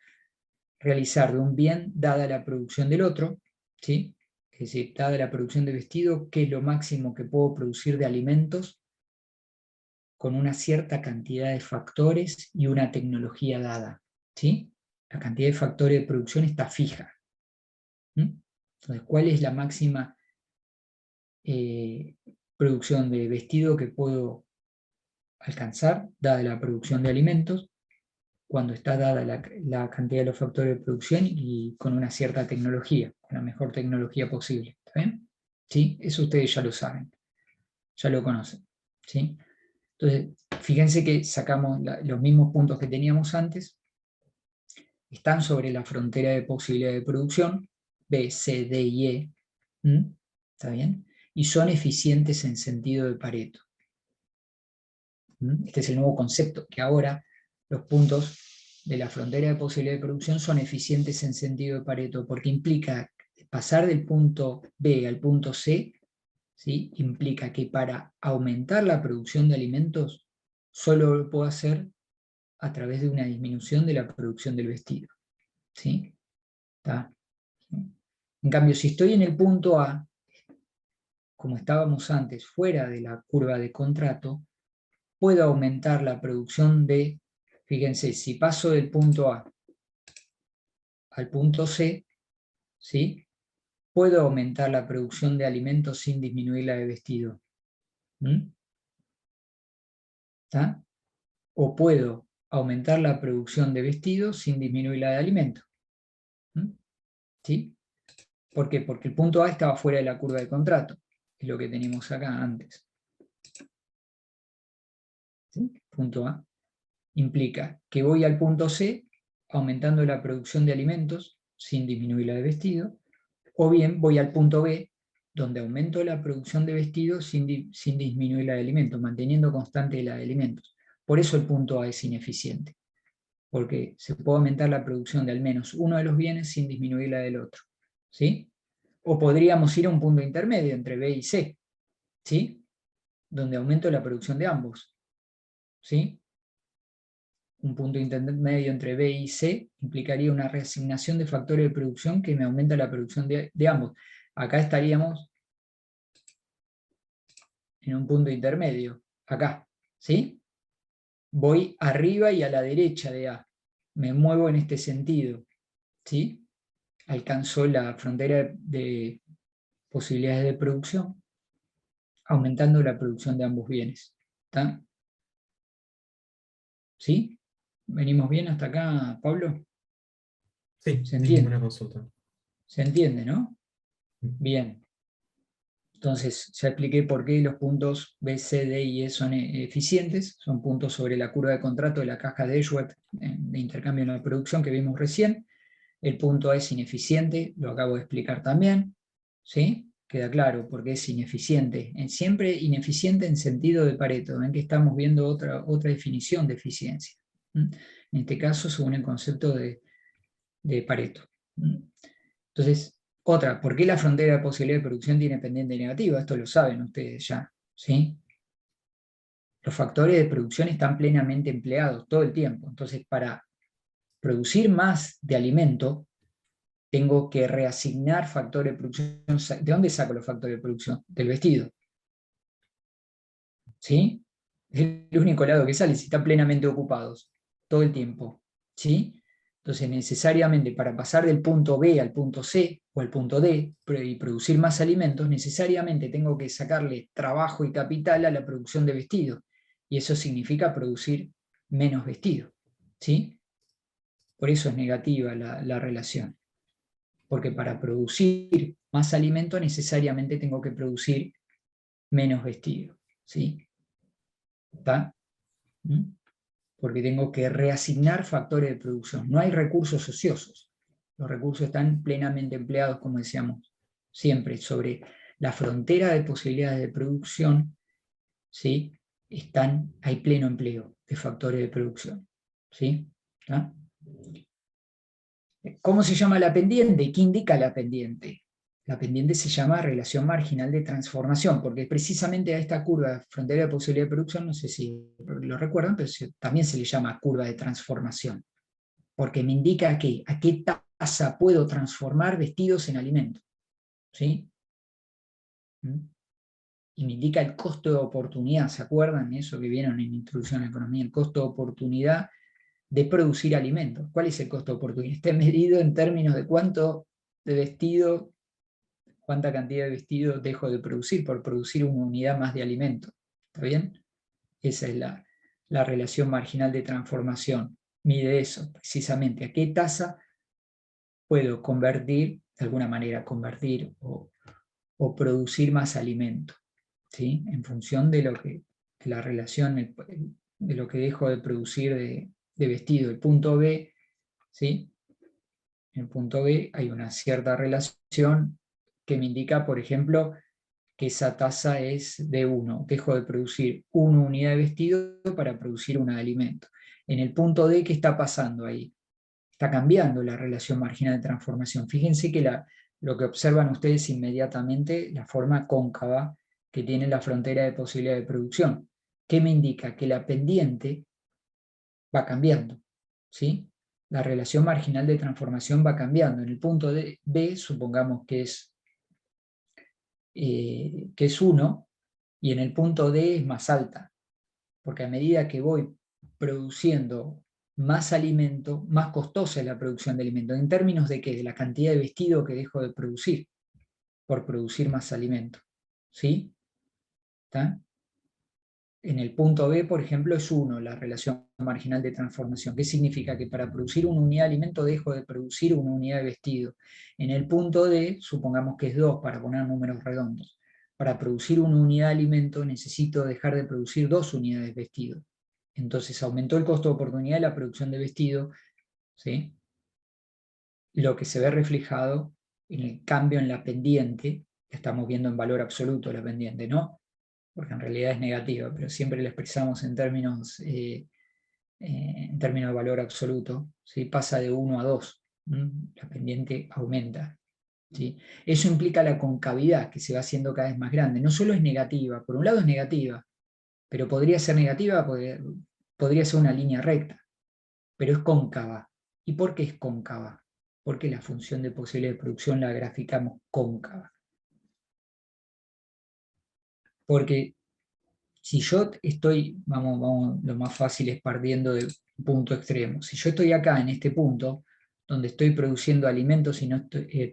realizar de un bien dada la producción del otro, ¿sí? Es decir, dada la producción de vestido, ¿qué es lo máximo que puedo producir de alimentos con una cierta cantidad de factores y una tecnología dada? ¿Sí? La cantidad de factores de producción está fija. Entonces, ¿cuál es la máxima producción de vestido que puedo alcanzar, dada la producción de alimentos, cuando está dada la cantidad de los factores de producción y con una cierta tecnología, con la mejor tecnología posible? ¿Está bien? ¿Sí? Eso ustedes ya lo saben, ya lo conocen. ¿Sí? Entonces, fíjense que sacamos los mismos puntos que teníamos antes, están sobre la frontera de posibilidad de producción, B, C, D y E, ¿está bien? Y son eficientes en sentido de Pareto. Este es el nuevo concepto, que ahora los puntos de la frontera de posibilidad de producción son eficientes en sentido de Pareto, porque implica pasar del punto B al punto C, ¿sí? Implica que para aumentar la producción de alimentos, solo lo puedo hacer a través de una disminución de la producción del vestido. ¿Sí? ¿Está? En cambio, si estoy en el punto A, como estábamos antes, fuera de la curva de contrato, puedo aumentar la producción de, fíjense, si paso del punto A al punto C, ¿sí? Puedo aumentar la producción de alimentos sin disminuir la de vestido. ¿Está? O puedo aumentar la producción de vestido sin disminuir la de alimentos. ¿Sí? ¿Por qué? Porque el punto A estaba fuera de la curva de contrato, es lo que teníamos acá antes. ¿Sí? Punto A implica que voy al punto C aumentando la producción de alimentos sin disminuir la de vestido, o bien voy al punto B donde aumento la producción de vestido sin disminuir la de alimentos, manteniendo constante la de alimentos. Por eso el punto A es ineficiente, porque se puede aumentar la producción de al menos uno de los bienes sin disminuir la del otro. ¿Sí? O podríamos ir a un punto intermedio entre B y C, ¿sí? Donde aumento la producción de ambos. ¿Sí? Un punto intermedio entre B y C implicaría una reasignación de factores de producción que me aumenta la producción de ambos. Acá estaríamos en un punto intermedio, acá, ¿sí? Voy arriba y a la derecha de A, me muevo en este sentido, ¿sí? Alcanzo la frontera de posibilidades de producción, aumentando la producción de ambos bienes. ¿Está? ¿Sí? ¿Venimos bien hasta acá, Pablo? Sí, ¿Se entiende? ninguna consulta. ¿Se entiende, no? Bien. Entonces, ya expliqué por qué los puntos B, C, D y E son eficientes. Son puntos sobre la curva de contrato de la caja de Edgeworth de intercambio en la producción que vimos recién. El punto A es ineficiente, lo acabo de explicar también. ¿Sí? Queda claro por qué es ineficiente. Siempre ineficiente en sentido de Pareto. Ven que estamos viendo otra definición de eficiencia. En este caso, según el concepto de Pareto. Entonces, otra, ¿por qué la frontera de posibilidad de producción tiene pendiente negativa? Esto lo saben ustedes ya, ¿sí? Los factores de producción están plenamente empleados todo el tiempo. Entonces, para producir más de alimento, tengo que reasignar factores de producción. ¿De dónde saco los factores de producción? Del vestido. ¿Sí? Es el único lado que sale si están plenamente ocupados todo el tiempo. ¿Sí? Entonces, necesariamente para pasar del punto B al punto C o al punto D y producir más alimentos, necesariamente tengo que sacarle trabajo y capital a la producción de vestido. Y eso significa producir menos vestido. ¿Sí? Por eso es negativa la relación. Porque para producir más alimento necesariamente tengo que producir menos vestido. ¿Sí? ¿Está? Porque tengo que reasignar factores de producción. No hay recursos ociosos. Los recursos están plenamente empleados, como decíamos siempre, sobre la frontera de posibilidades de producción, ¿sí? Hay pleno empleo de factores de producción. ¿Sí? ¿Cómo se llama la pendiente? ¿Qué indica la pendiente? La pendiente se llama relación marginal de transformación, porque precisamente a esta curva frontera de posibilidad de producción, no sé si lo recuerdan, pero también se le llama curva de transformación, porque me indica a qué tasa puedo transformar vestidos en alimentos. ¿Sí? Y me indica el costo de oportunidad, ¿se acuerdan? Eso que vieron en Introducción a la Economía, el costo de oportunidad de producir alimentos. ¿Cuál es el costo de oportunidad? Está medido en términos de cuánto de vestido, cuánta cantidad de vestido dejo de producir por producir una unidad más de alimento. ¿Está bien? Esa es la relación marginal de transformación. Mide eso, precisamente, a qué tasa puedo convertir, de alguna manera convertir o producir más alimento, ¿sí? En función de la relación, de lo que dejo de producir de vestido. El punto B, ¿sí? En el punto B hay una cierta relación que me indica, por ejemplo, que esa tasa es de 1. Dejo de producir una unidad de vestido para producir una de alimento. En el punto D, ¿qué está pasando ahí? Está cambiando la relación marginal de transformación. Fíjense que lo que observan ustedes inmediatamente, la forma cóncava que tiene la frontera de posibilidad de producción. ¿Qué me indica? Que la pendiente va cambiando, ¿sí? La relación marginal de transformación va cambiando. En el punto B, supongamos que es 1, y en el punto D es más alta, porque a medida que voy produciendo más alimento, más costosa es la producción de alimento. ¿En términos de qué? De la cantidad de vestido que dejo de producir por producir más alimento. ¿Sí? ¿Está? En el punto B, por ejemplo, es 1, la relación marginal de transformación. ¿Qué significa? Que para producir una unidad de alimento dejo de producir una unidad de vestido. En el punto D, supongamos que es 2, para poner números redondos. Para producir una unidad de alimento necesito dejar de producir 2 unidades de vestido. Entonces aumentó el costo de oportunidad de la producción de vestido, ¿sí? Lo que se ve reflejado en el cambio en la pendiente, que estamos viendo en valor absoluto la pendiente, ¿no? Porque en realidad es negativa, pero siempre la expresamos en términos de valor absoluto, ¿sí? Pasa de 1 a 2, la pendiente aumenta. ¿Sí? Eso implica la concavidad, que se va haciendo cada vez más grande. No solo es negativa, por un lado es negativa, pero podría ser negativa, podría ser una línea recta, pero es cóncava. ¿Y por qué es cóncava? Porque la función de posibilidad de producción la graficamos cóncava. Porque si yo estoy, vamos, lo más fácil es partiendo de un punto extremo. Si yo estoy acá en este punto, donde estoy produciendo alimentos y no estoy,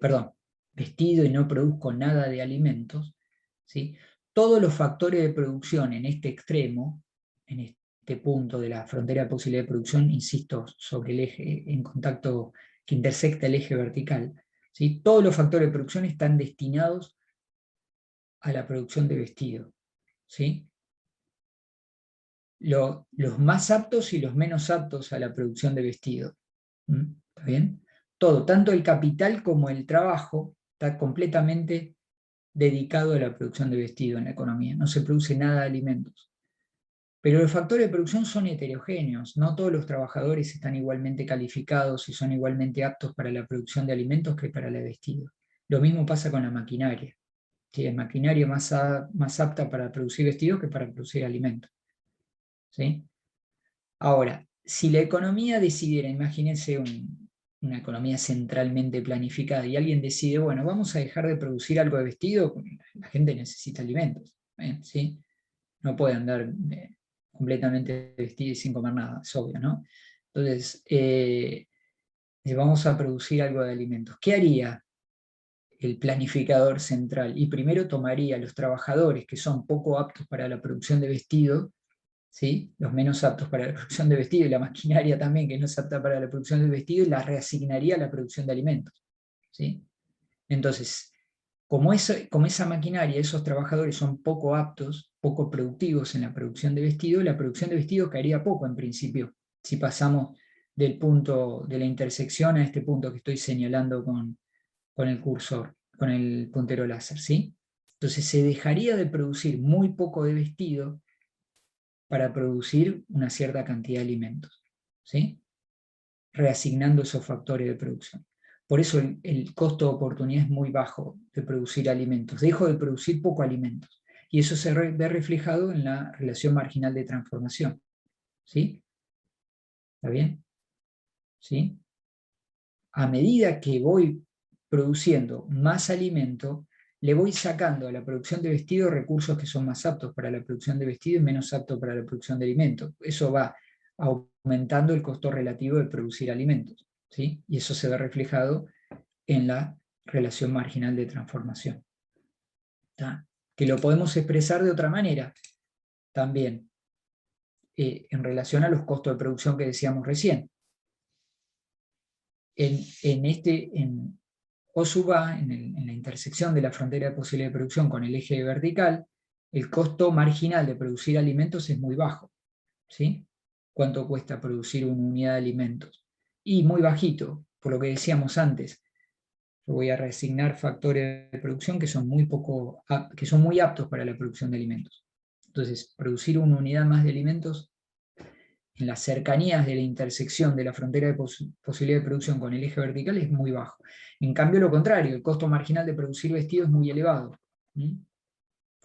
vestido y no produzco nada de alimentos, ¿sí? Todos los factores de producción en este extremo, en este punto de la frontera de posibilidad de producción, insisto, sobre el eje, en contacto que intersecta el eje vertical, ¿sí? Todos los factores de producción están destinados a la producción de vestido, ¿sí? Los más aptos y los menos aptos a la producción de vestido. ¿Está bien? Todo, tanto el capital como el trabajo, está completamente dedicado a la producción de vestido en la economía. No se produce nada de alimentos. Pero los factores de producción son heterogéneos. No todos los trabajadores están igualmente calificados y son igualmente aptos para la producción de alimentos que para la de vestido. Lo mismo pasa con la maquinaria. ¿Sí? Es maquinaria más apta para producir vestidos que para producir alimentos. ¿Sí? Ahora, si la economía decidiera, imagínense una economía centralmente planificada y alguien decide, bueno, vamos a dejar de producir algo de vestido, la gente necesita alimentos, ¿sí? No puede andar completamente vestido y sin comer nada, es obvio, ¿no? Entonces, vamos a producir algo de alimentos. ¿Qué haría el planificador central? Y primero tomaría a los trabajadores que son poco aptos para la producción de vestido, ¿sí? Los menos aptos para la producción de vestido, y la maquinaria también, que no es apta para la producción del vestido, y la reasignaría a la producción de alimentos. ¿Sí? Entonces, como esa maquinaria, esos trabajadores son poco aptos, poco productivos en la producción de vestido, la producción de vestido caería poco en principio, si pasamos del punto de la intersección a este punto que estoy señalando con el cursor, con el puntero láser. ¿Sí? Entonces se dejaría de producir muy poco de vestido para producir una cierta cantidad de alimentos, ¿sí? Reasignando esos factores de producción. Por eso el costo de oportunidad es muy bajo de producir alimentos. Dejo de producir poco alimentos. Y eso se ve reflejado en la relación marginal de transformación. ¿Sí? ¿Está bien? ¿Sí? A medida que voy produciendo más alimento, le voy sacando a la producción de vestido recursos que son más aptos para la producción de vestido y menos aptos para la producción de alimentos. Eso va aumentando el costo relativo de producir alimentos, ¿sí? Y eso se ve reflejado en la relación marginal de transformación. ¿Está? Que lo podemos expresar de otra manera también, en relación a los costos de producción que decíamos recién. En O sub A, en la intersección de la frontera de posibilidad de producción con el eje vertical, el costo marginal de producir alimentos es muy bajo. ¿Sí? ¿Cuánto cuesta producir una unidad de alimentos? Y muy bajito, por lo que decíamos antes. Yo voy a reasignar factores de producción que son muy aptos para la producción de alimentos. Entonces, producir una unidad más de alimentos en las cercanías de la intersección de la frontera de posibilidad de producción con el eje vertical es muy bajo. En cambio, lo contrario, el costo marginal de producir vestido es muy elevado.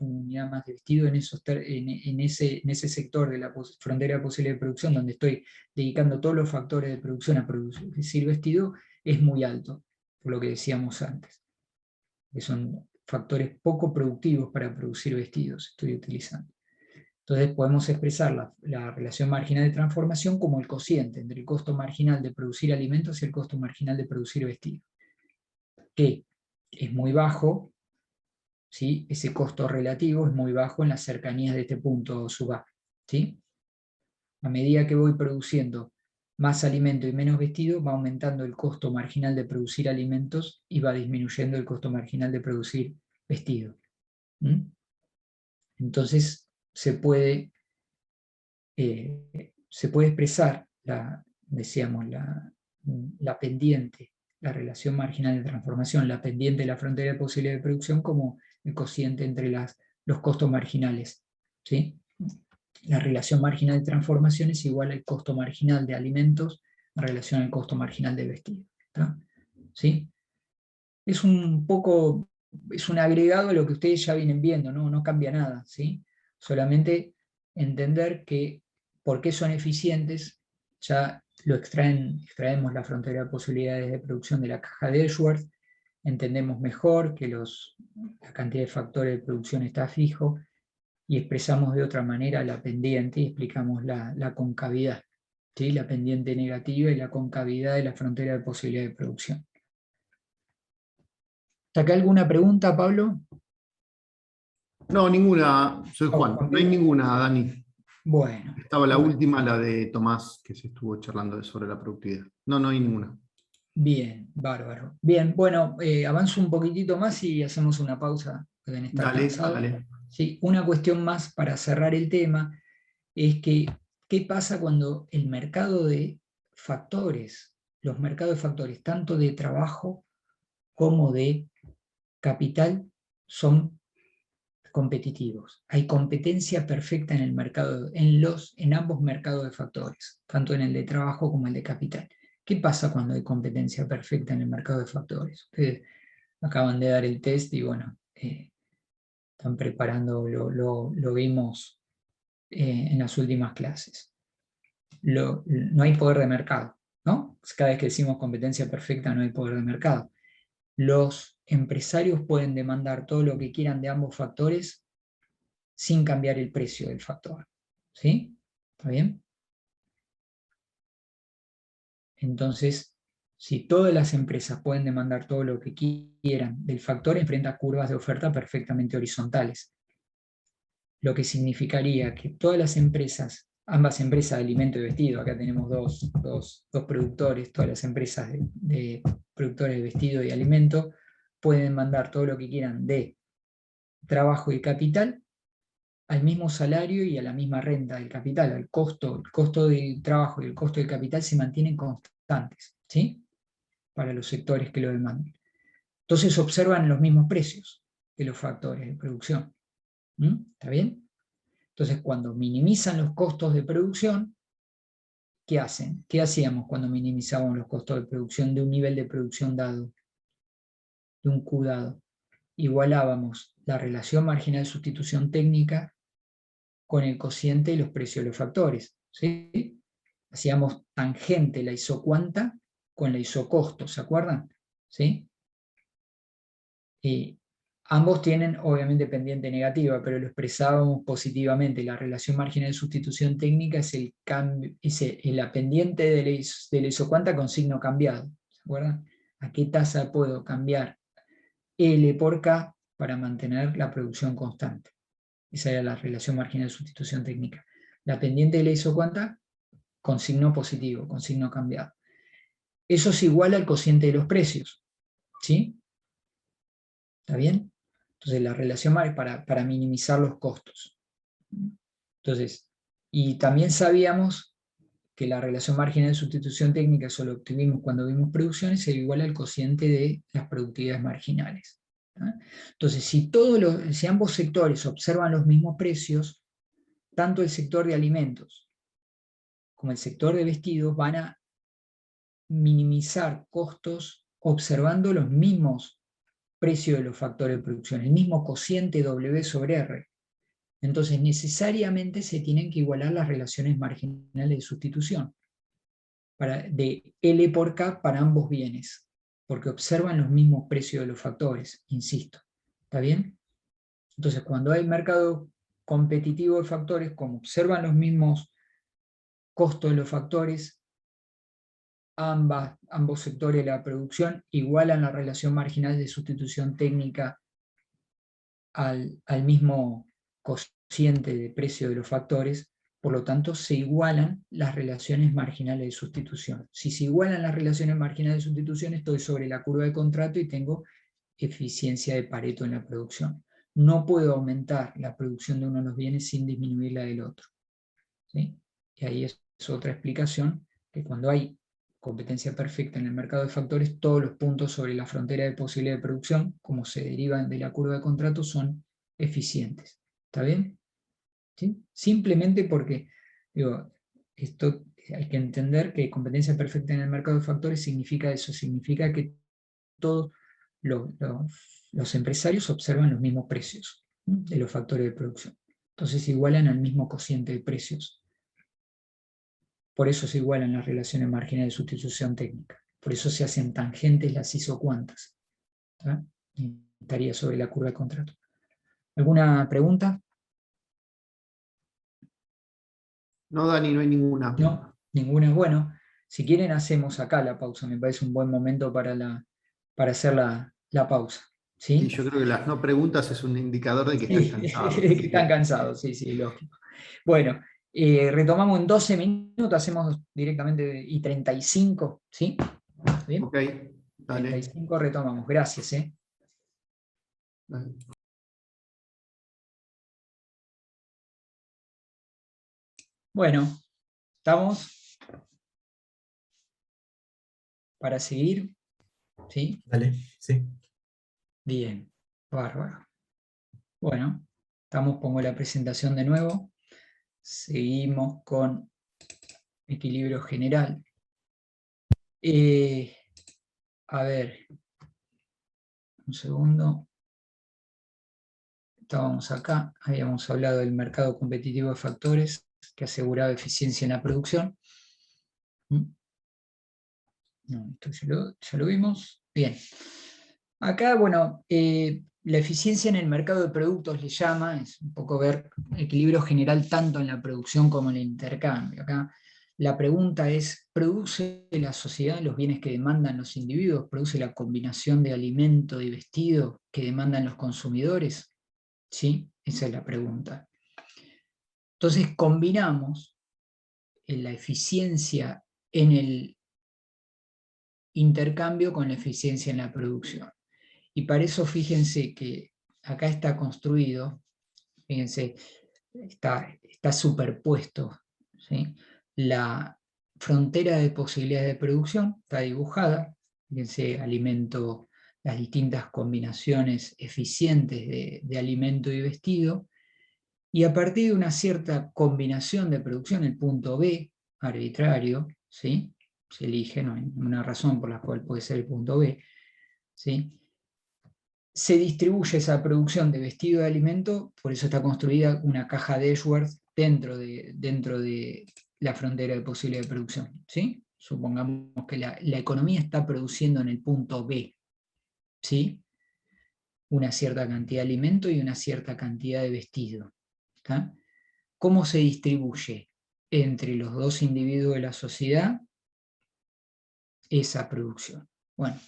Una unidad más de vestido en ese sector de la frontera de posibilidad de producción, donde estoy dedicando todos los factores de producción a producir vestido, es muy alto, por lo que decíamos antes, que son factores poco productivos para producir vestidos, estoy utilizando. Entonces podemos expresar la relación marginal de transformación como el cociente entre el costo marginal de producir alimentos y el costo marginal de producir vestido, que es muy bajo, ¿sí? Ese costo relativo es muy bajo en las cercanías de este punto sub A. ¿Sí? A medida que voy produciendo más alimento y menos vestido, va aumentando el costo marginal de producir alimentos y va disminuyendo el costo marginal de producir vestido. Entonces se puede expresar la pendiente, la relación marginal de transformación, la pendiente de la frontera de posibilidad de producción como el cociente entre los costos marginales. ¿Sí? La relación marginal de transformación es igual al costo marginal de alimentos en relación al costo marginal de vestido. ¿Está? ¿Sí? Es un agregado a lo que ustedes ya vienen viendo, no cambia nada, ¿sí? Solamente entender que por qué son eficientes, ya extraemos la frontera de posibilidades de producción de la caja de Edgeworth, entendemos mejor que la cantidad de factores de producción está fijo, y expresamos de otra manera la pendiente y explicamos la concavidad, ¿sí? La pendiente negativa y la concavidad de la frontera de posibilidad de producción. ¿Hasta acá alguna pregunta, Pablo? No, ninguna, soy Oh, Juan. Juan No hay Pablo. ninguna, Dani. Bueno. Estaba la Bueno. última, la de Tomás, que se estuvo charlando sobre la productividad. No hay ninguna. Bien, bárbaro. Bien, bueno, avanzo un poquitito más y hacemos una pausa, deben estar Dale, cansados. dale. Sí, una cuestión más para cerrar el tema es que, ¿qué pasa cuando el mercado de factores, los mercados de factores, tanto de trabajo como de capital, son competitivos? Hay competencia perfecta en el mercado, en ambos mercados de factores, tanto en el de trabajo como el de capital. ¿Qué pasa cuando hay competencia perfecta en el mercado de factores? Ustedes acaban de dar el test y bueno, están preparando, lo vimos en las últimas clases. No hay poder de mercado, ¿no? Cada vez que decimos competencia perfecta no hay poder de mercado. Los empresarios pueden demandar todo lo que quieran de ambos factores sin cambiar el precio del factor. ¿Sí? ¿Está bien? Entonces, si todas las empresas pueden demandar todo lo que quieran del factor, enfrenta curvas de oferta perfectamente horizontales. Lo que significaría que todas las empresas, ambas empresas de alimento y vestido, acá tenemos dos productores, todas las empresas de productores de vestido y alimento, pueden demandar todo lo que quieran de trabajo y capital al mismo salario y a la misma renta del capital, el costo del trabajo y el costo del capital se mantienen constantes, ¿sí? Para los sectores que lo demandan. Entonces observan los mismos precios de los factores de producción. ¿Está bien? Entonces cuando minimizan los costos de producción, ¿qué hacen? ¿Qué hacíamos cuando minimizábamos los costos de producción de un nivel de producción dado, de un Q dado? Igualábamos la relación marginal de sustitución técnica con el cociente de los precios de los factores, ¿sí? Hacíamos tangente la isocuanta con la isocosto, ¿se acuerdan? ¿Sí? Y ambos tienen obviamente pendiente negativa, pero lo expresábamos positivamente. La relación marginal de sustitución técnica es el cambio, la pendiente de la isocuanta con signo cambiado, ¿se acuerdan? ¿A qué tasa puedo cambiar L por K para mantener la producción constante? Esa era la relación marginal de sustitución técnica. La pendiente de la isocuanta con signo positivo, con signo cambiado. Eso es igual al cociente de los precios, ¿sí? ¿Está bien? Entonces la relación para minimizar los costos. Entonces, y también sabíamos que la relación marginal de sustitución técnica, eso lo obtuvimos cuando vimos producciones, es igual al cociente de las productividades marginales. Entonces, si ambos sectores observan los mismos precios, tanto el sector de alimentos como el sector de vestidos van a minimizar costos observando los mismos precios de los factores de producción, el mismo cociente W sobre R. Entonces necesariamente se tienen que igualar las relaciones marginales de sustitución de L por K para ambos bienes, porque observan los mismos precios de los factores, insisto. ¿Está bien? Entonces cuando hay mercado competitivo de factores, como observan los mismos costos de los factores, ambos sectores de la producción igualan la relación marginal de sustitución técnica al mismo cociente de precio de los factores, por lo tanto se igualan las relaciones marginales de sustitución. Si se igualan las relaciones marginales de sustitución, estoy sobre la curva de contrato y tengo eficiencia de Pareto en la producción. No puedo aumentar la producción de uno de los bienes sin disminuir la del otro, ¿sí? Y ahí es otra explicación, que cuando hay competencia perfecta en el mercado de factores, todos los puntos sobre la frontera de posibilidad de producción, como se derivan de la curva de contrato, son eficientes. ¿Está bien? ¿Sí? Simplemente porque, digo, esto hay que entender que competencia perfecta en el mercado de factores significa eso, significa que todos los empresarios observan los mismos precios, ¿sí?, de los factores de producción. Entonces igualan al mismo cociente de precios. Por eso se igualan las relaciones marginales de sustitución técnica. Por eso se hacen tangentes las isocuantas. Estaría sobre la curva de contrato. ¿Alguna pregunta? No, Dani, no hay ninguna. No, ninguna. Bueno, si quieren hacemos acá la pausa. Me parece un buen momento para hacer la pausa. ¿Sí? Y yo creo que las no preguntas es un indicador de que están cansados. Que están cansados, sí, lógico. Bueno, retomamos en 12 minutos, hacemos directamente y 35, ¿sí? ¿Bien? Ok, dale. 35 retomamos, gracias. Dale. Bueno, ¿estamos para seguir? ¿Sí? Dale, sí. Bien, bárbaro. Bueno, pongo la presentación de nuevo. Seguimos con equilibrio general. A ver, un segundo. Estábamos acá, habíamos hablado del mercado competitivo de factores que aseguraba eficiencia en la producción. No, esto ya lo vimos. Bien. Acá, bueno, la eficiencia en el mercado de productos le llama, es un poco ver equilibrio general tanto en la producción como en el intercambio. Acá la pregunta es, ¿produce la sociedad los bienes que demandan los individuos? ¿Produce la combinación de alimento y vestido que demandan los consumidores? ¿Sí? Esa es la pregunta. Entonces combinamos la eficiencia en el intercambio con la eficiencia en la producción. Y para eso fíjense que acá está construido, fíjense, está superpuesto, ¿sí? La frontera de posibilidades de producción está dibujada, fíjense, alimento, las distintas combinaciones eficientes de alimento y vestido, y a partir de una cierta combinación de producción, el punto B, arbitrario, ¿sí? Se elige, no hay ninguna razón por la cual puede ser el punto B, ¿sí? Se distribuye esa producción de vestido y de alimento, por eso está construida una caja de Edgeworth dentro de la frontera de posibilidad de producción, ¿sí? Supongamos que la economía está produciendo en el punto B, ¿sí? Una cierta cantidad de alimento y una cierta cantidad de vestido, ¿tá? ¿Cómo se distribuye entre los dos individuos de la sociedad esa producción? Bueno,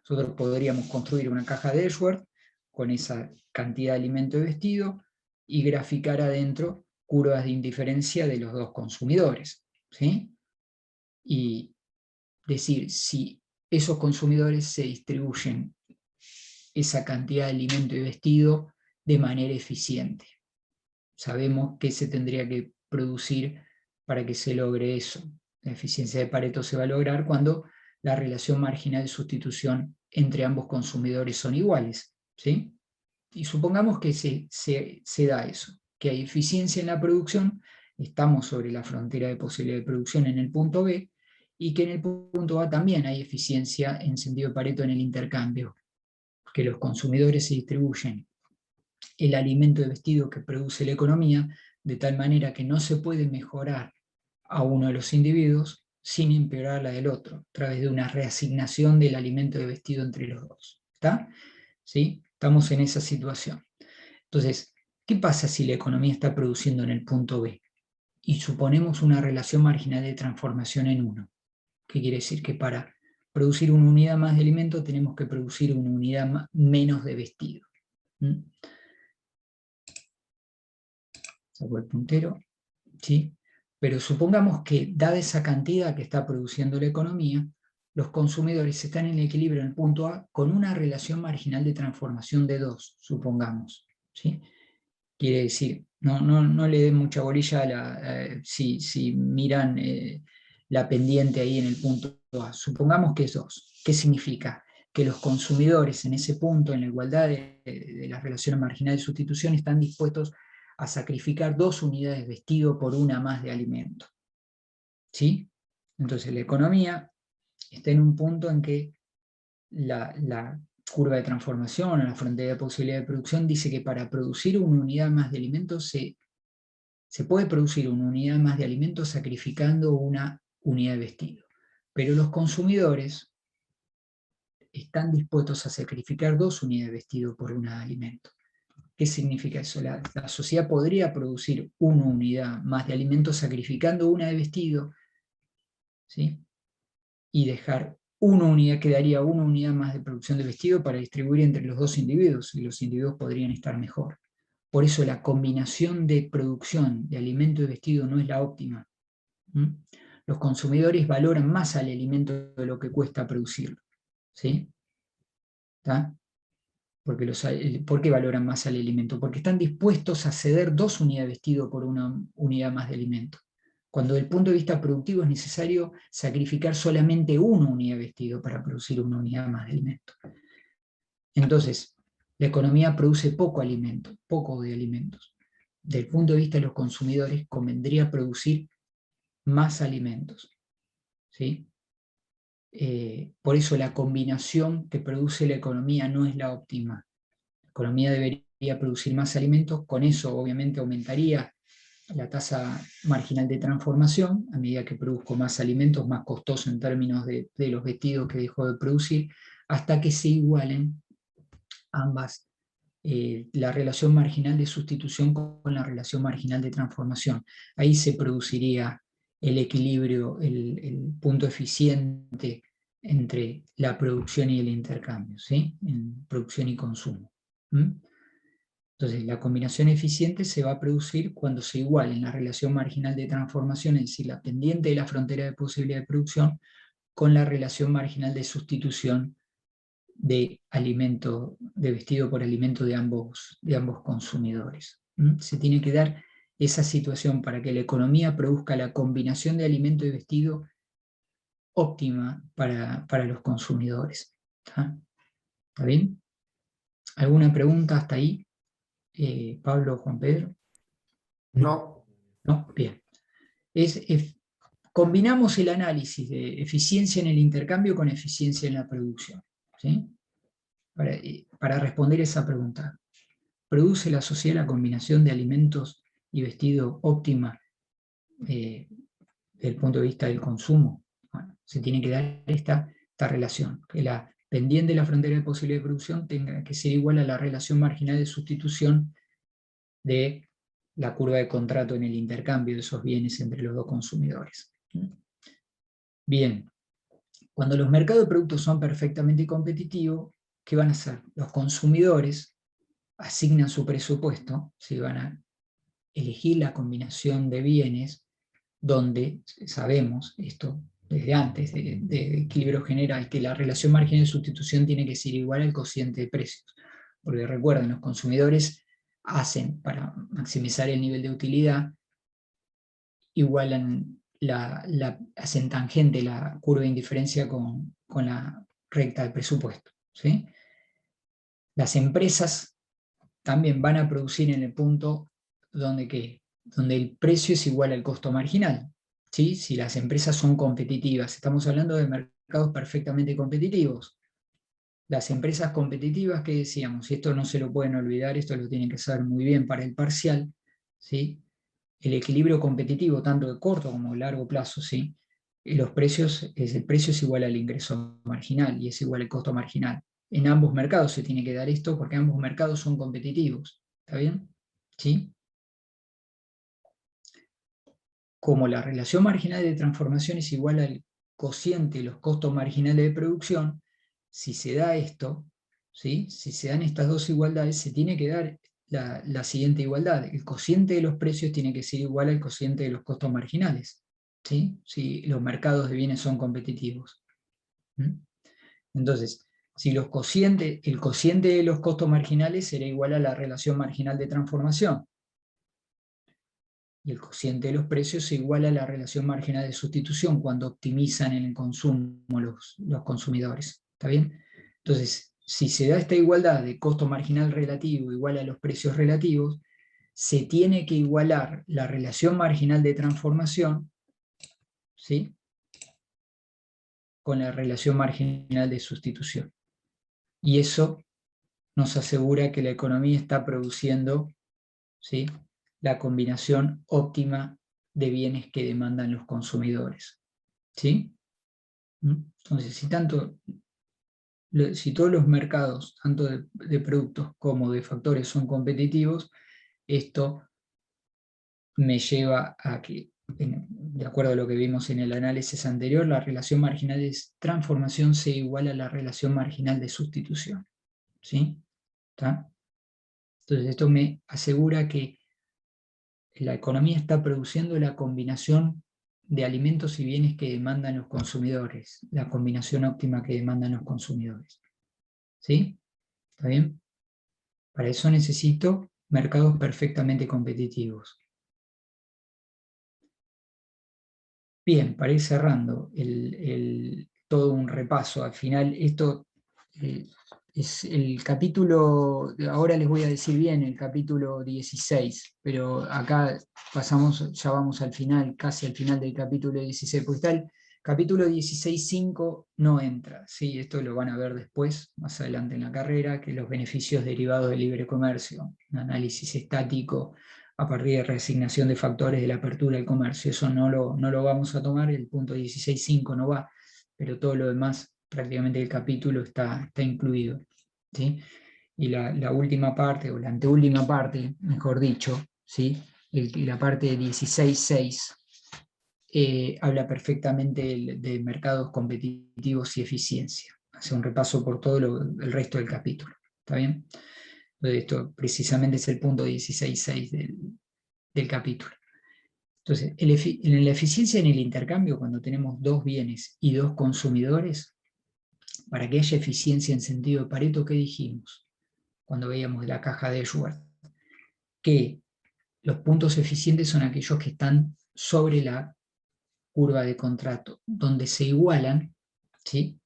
nosotros podríamos construir una caja de Edgeworth con esa cantidad de alimento y vestido y graficar adentro curvas de indiferencia de los dos consumidores, ¿sí? Y decir si esos consumidores se distribuyen esa cantidad de alimento y vestido de manera eficiente. Sabemos que se tendría que producir para que se logre eso. La eficiencia de Pareto se va a lograr cuando la relación marginal de sustitución entre ambos consumidores son iguales, ¿sí? Y supongamos que se da eso, que hay eficiencia en la producción, estamos sobre la frontera de posibilidad de producción en el punto B, y que en el punto A también hay eficiencia en sentido de Pareto en el intercambio, que los consumidores se distribuyen el alimento y vestido que produce la economía, de tal manera que no se puede mejorar a uno de los individuos sin empeorar la del otro, a través de una reasignación del alimento y vestido entre los dos. ¿Está? ¿Sí? Estamos en esa situación. Entonces, ¿qué pasa si la economía está produciendo en el punto B? Y suponemos una relación marginal de transformación en 1. ¿Qué quiere decir? Que para producir una unidad más de alimento tenemos que producir una unidad menos de vestido. Saco el puntero, ¿sí? Pero supongamos que, dada esa cantidad que está produciendo la economía, los consumidores están en equilibrio en el punto A con una relación marginal de transformación de 2, supongamos, ¿sí? Quiere decir, no le den mucha bolilla si miran la pendiente ahí en el punto A. Supongamos que es 2. ¿Qué significa? Que los consumidores en ese punto, en la igualdad de las relaciones marginales de sustitución, están dispuestos a sacrificar 2 unidades de vestido por una más de alimento. ¿Sí? Entonces la economía está en un punto en que la curva de transformación o la frontera de posibilidad de producción dice que para producir una unidad más de alimentos se puede producir una unidad más de alimentos sacrificando una unidad de vestido. Pero los consumidores están dispuestos a sacrificar 2 unidades de vestido por una de alimento. ¿Qué significa eso? La sociedad podría producir una unidad más de alimentos sacrificando una de vestido, ¿sí? Y dejar una unidad, quedaría una unidad más de producción de vestido para distribuir entre los dos individuos, y los individuos podrían estar mejor. Por eso la combinación de producción de alimento y vestido no es la óptima. Los consumidores valoran más al alimento de lo que cuesta producirlo, ¿sí? ¿Está? ¿Por qué valoran más al alimento? Porque están dispuestos a ceder 2 unidades de vestido por una unidad más de alimento. Cuando desde el punto de vista productivo es necesario sacrificar solamente una unidad de vestido para producir una unidad más de alimento. Entonces, la economía produce poco de alimentos. Desde el punto de vista de los consumidores, convendría producir más alimentos, ¿sí? Por eso la combinación que produce la economía no es la óptima. La economía debería producir más alimentos, con eso obviamente aumentaría la tasa marginal de transformación. A medida que produzco más alimentos, más costoso en términos de los vestidos que dejo de producir, hasta que se igualen ambas, la relación marginal de sustitución con la relación marginal de transformación. Ahí se produciría el equilibrio, el punto eficiente entre la producción y el intercambio, ¿sí? En producción y consumo. Entonces, la combinación eficiente se va a producir cuando se igualen la relación marginal de transformación, es decir, la pendiente de la frontera de posibilidad de producción, con la relación marginal de sustitución de alimento, de vestido por alimento de ambos consumidores. Se tiene que dar esa situación para que la economía produzca la combinación de alimento y vestido óptima para los consumidores. ¿Está bien? ¿Alguna pregunta hasta ahí? Pablo, Juan Pedro. No. ¿No? Bien. Combinamos el análisis de eficiencia en el intercambio con eficiencia en la producción, ¿sí? Para responder esa pregunta. ¿Produce la sociedad la combinación de alimentos y vestido óptima desde el punto de vista del consumo? Bueno, se tiene que dar esta relación, que la pendiente de la frontera de posibilidad de producción tenga que ser igual a la relación marginal de sustitución de la curva de contrato en el intercambio de esos bienes entre los dos consumidores. Bien, cuando los mercados de productos son perfectamente competitivos, ¿qué van a hacer? Los consumidores asignan su presupuesto, ¿sí? Van a elegir la combinación de bienes donde sabemos esto desde antes de equilibrio general, que la relación marginal de sustitución tiene que ser igual al cociente de precios. Porque recuerden, los consumidores hacen, para maximizar el nivel de utilidad, igualan hacen tangente la curva de indiferencia con la recta del presupuesto, ¿sí? Las empresas también van a producir en el punto donde el precio es igual al costo marginal, ¿sí? Si las empresas son competitivas, estamos hablando de mercados perfectamente competitivos. Las empresas competitivas, que decíamos, y esto no se lo pueden olvidar, esto lo tienen que saber muy bien para el parcial, ¿sí? El equilibrio competitivo, tanto de corto como de largo plazo, ¿sí? El precio es igual al ingreso marginal y es igual al costo marginal. En ambos mercados se tiene que dar esto porque ambos mercados son competitivos. ¿Está bien? ¿Sí? Como la relación marginal de transformación es igual al cociente de los costos marginales de producción, si se da esto, ¿sí? Si se dan estas dos igualdades, se tiene que dar la siguiente igualdad. El cociente de los precios tiene que ser igual al cociente de los costos marginales, ¿sí? Si los mercados de bienes son competitivos. Entonces, si el cociente de los costos marginales será igual a la relación marginal de transformación, y el cociente de los precios es igual a la relación marginal de sustitución cuando optimizan en el consumo los consumidores. ¿Está bien? Entonces, si se da esta igualdad de costo marginal relativo igual a los precios relativos, se tiene que igualar la relación marginal de transformación, ¿sí?, con la relación marginal de sustitución. Y eso nos asegura que la economía está produciendo, ¿sí?, la combinación óptima de bienes que demandan los consumidores. ¿Sí? Entonces, si todos los mercados, tanto de productos como de factores, son competitivos, esto me lleva a que, de acuerdo a lo que vimos en el análisis anterior, la relación marginal de transformación sea igual a la relación marginal de sustitución. ¿Sí? ¿Está? Entonces, esto me asegura que la economía está produciendo la combinación de alimentos y bienes que demandan los consumidores, la combinación óptima que demandan los consumidores. ¿Sí? ¿Está bien? Para eso necesito mercados perfectamente competitivos. Bien, para ir cerrando todo un repaso, al final esto es el capítulo, ahora les voy a decir bien, el capítulo 16, pero acá ya vamos al final, casi al final del capítulo 16, porque está el capítulo 16.5 no entra, ¿sí? Esto lo van a ver después, más adelante en la carrera, que los beneficios derivados del libre comercio, un análisis estático a partir de reasignación de factores de la apertura del comercio, eso no lo vamos a tomar, el punto 16.5 no va, pero todo lo demás, prácticamente el capítulo está incluido. ¿Sí? Y la última parte, o la anteúltima parte, mejor dicho, ¿sí?, la parte de 16.6, habla perfectamente de mercados competitivos y eficiencia. Hace un repaso por todo el resto del capítulo. ¿Está bien? Entonces, esto precisamente es el punto 16.6 del capítulo. Entonces, en la eficiencia en el intercambio, cuando tenemos dos bienes y dos consumidores, para que haya eficiencia en sentido de Pareto, ¿qué dijimos cuando veíamos la caja de Schwartz? Que los puntos eficientes son aquellos que están sobre la curva de contrato, donde se igualan, ¿sí?,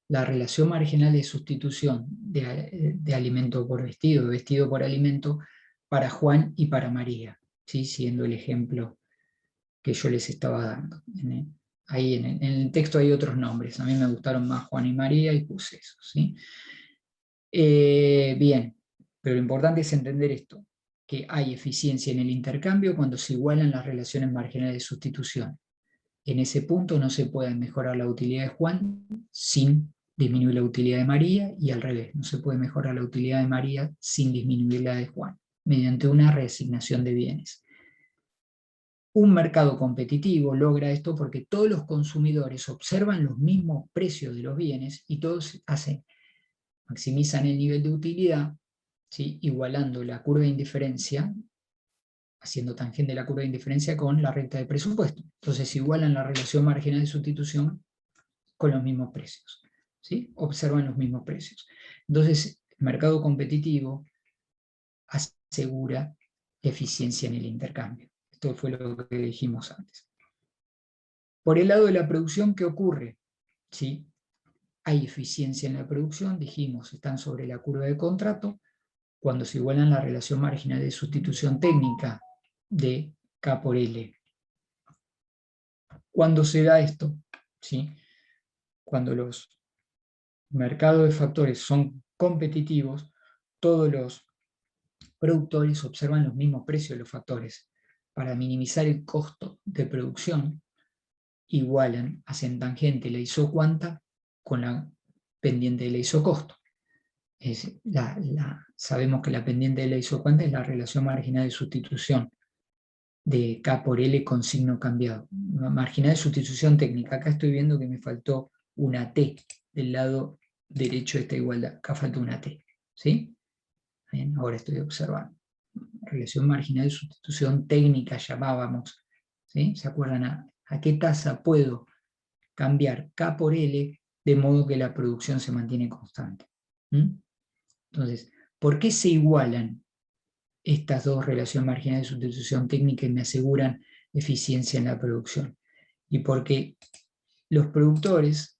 la relación marginal de sustitución de alimento por vestido, vestido por alimento, para Juan y para María, ¿sí?, siguiendo el ejemplo que yo les estaba dando. Ahí en el texto hay otros nombres, a mí me gustaron más Juan y María y puse eso, ¿sí? Bien, pero lo importante es entender esto, que hay eficiencia en el intercambio cuando se igualan las relaciones marginales de sustitución. En ese punto no se puede mejorar la utilidad de Juan sin disminuir la utilidad de María, y al revés, no se puede mejorar la utilidad de María sin disminuir la de Juan, mediante una reasignación de bienes. Un mercado competitivo logra esto porque todos los consumidores observan los mismos precios de los bienes y todos maximizan el nivel de utilidad, ¿sí? Igualando la curva de indiferencia, haciendo tangente la curva de indiferencia con la recta de presupuesto. Entonces igualan la relación marginal de sustitución con los mismos precios, ¿sí? Observan los mismos precios. Entonces, el mercado competitivo asegura eficiencia en el intercambio. Esto fue lo que dijimos antes. Por el lado de la producción, ¿qué ocurre? ¿Sí? Hay eficiencia en la producción, dijimos, están sobre la curva de contrato, cuando se igualan la relación marginal de sustitución técnica de K por L. ¿Cuándo se da esto? ¿Sí? Cuando los mercados de factores son competitivos, todos los productores observan los mismos precios de los factores. Para minimizar el costo de producción, igualan, hacen tangente la isocuanta con la pendiente de la isocosto. Sabemos que la pendiente de la isocuanta es la relación marginal de sustitución de K por L con signo cambiado. Marginal de sustitución técnica. Acá estoy viendo que me faltó una T del lado derecho de esta igualdad. Acá falta una T. ¿Sí? Bien, ahora estoy observando. Relación marginal de sustitución técnica llamábamos. ¿Sí? ¿Se acuerdan a qué tasa puedo cambiar K por L de modo que la producción se mantiene constante? Entonces, ¿por qué se igualan estas dos relaciones marginales de sustitución técnica y me aseguran eficiencia en la producción? Y porque los productores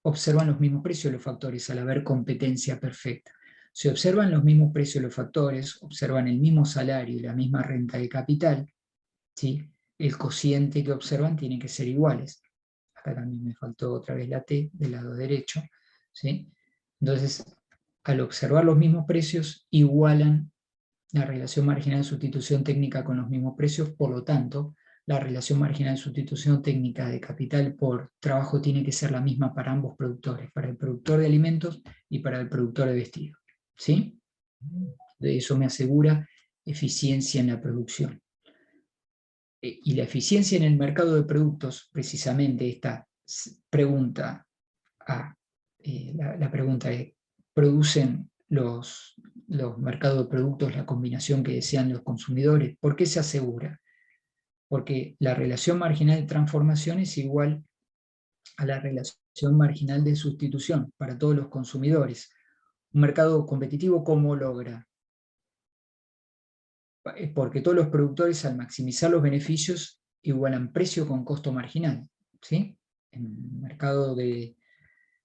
observan los mismos precios de los factores al haber competencia perfecta. Si observan los mismos precios de los factores, observan el mismo salario y la misma renta de capital, ¿sí? El cociente que observan tiene que ser iguales. Acá también me faltó otra vez la T del lado derecho, ¿sí? Entonces, al observar los mismos precios, igualan la relación marginal de sustitución técnica con los mismos precios, por lo tanto, la relación marginal de sustitución técnica de capital por trabajo tiene que ser la misma para ambos productores, para el productor de alimentos y para el productor de vestidos. ¿Sí? De eso me asegura eficiencia en la producción. Y la eficiencia en el mercado de productos, precisamente esta pregunta, la pregunta es, ¿producen los mercados de productos la combinación que desean los consumidores? ¿Por qué se asegura? Porque la relación marginal de transformación es igual a la relación marginal de sustitución para todos los consumidores. Un mercado competitivo, ¿cómo logra? Porque todos los productores, al maximizar los beneficios, igualan precio con costo marginal. ¿Sí? En el mercado de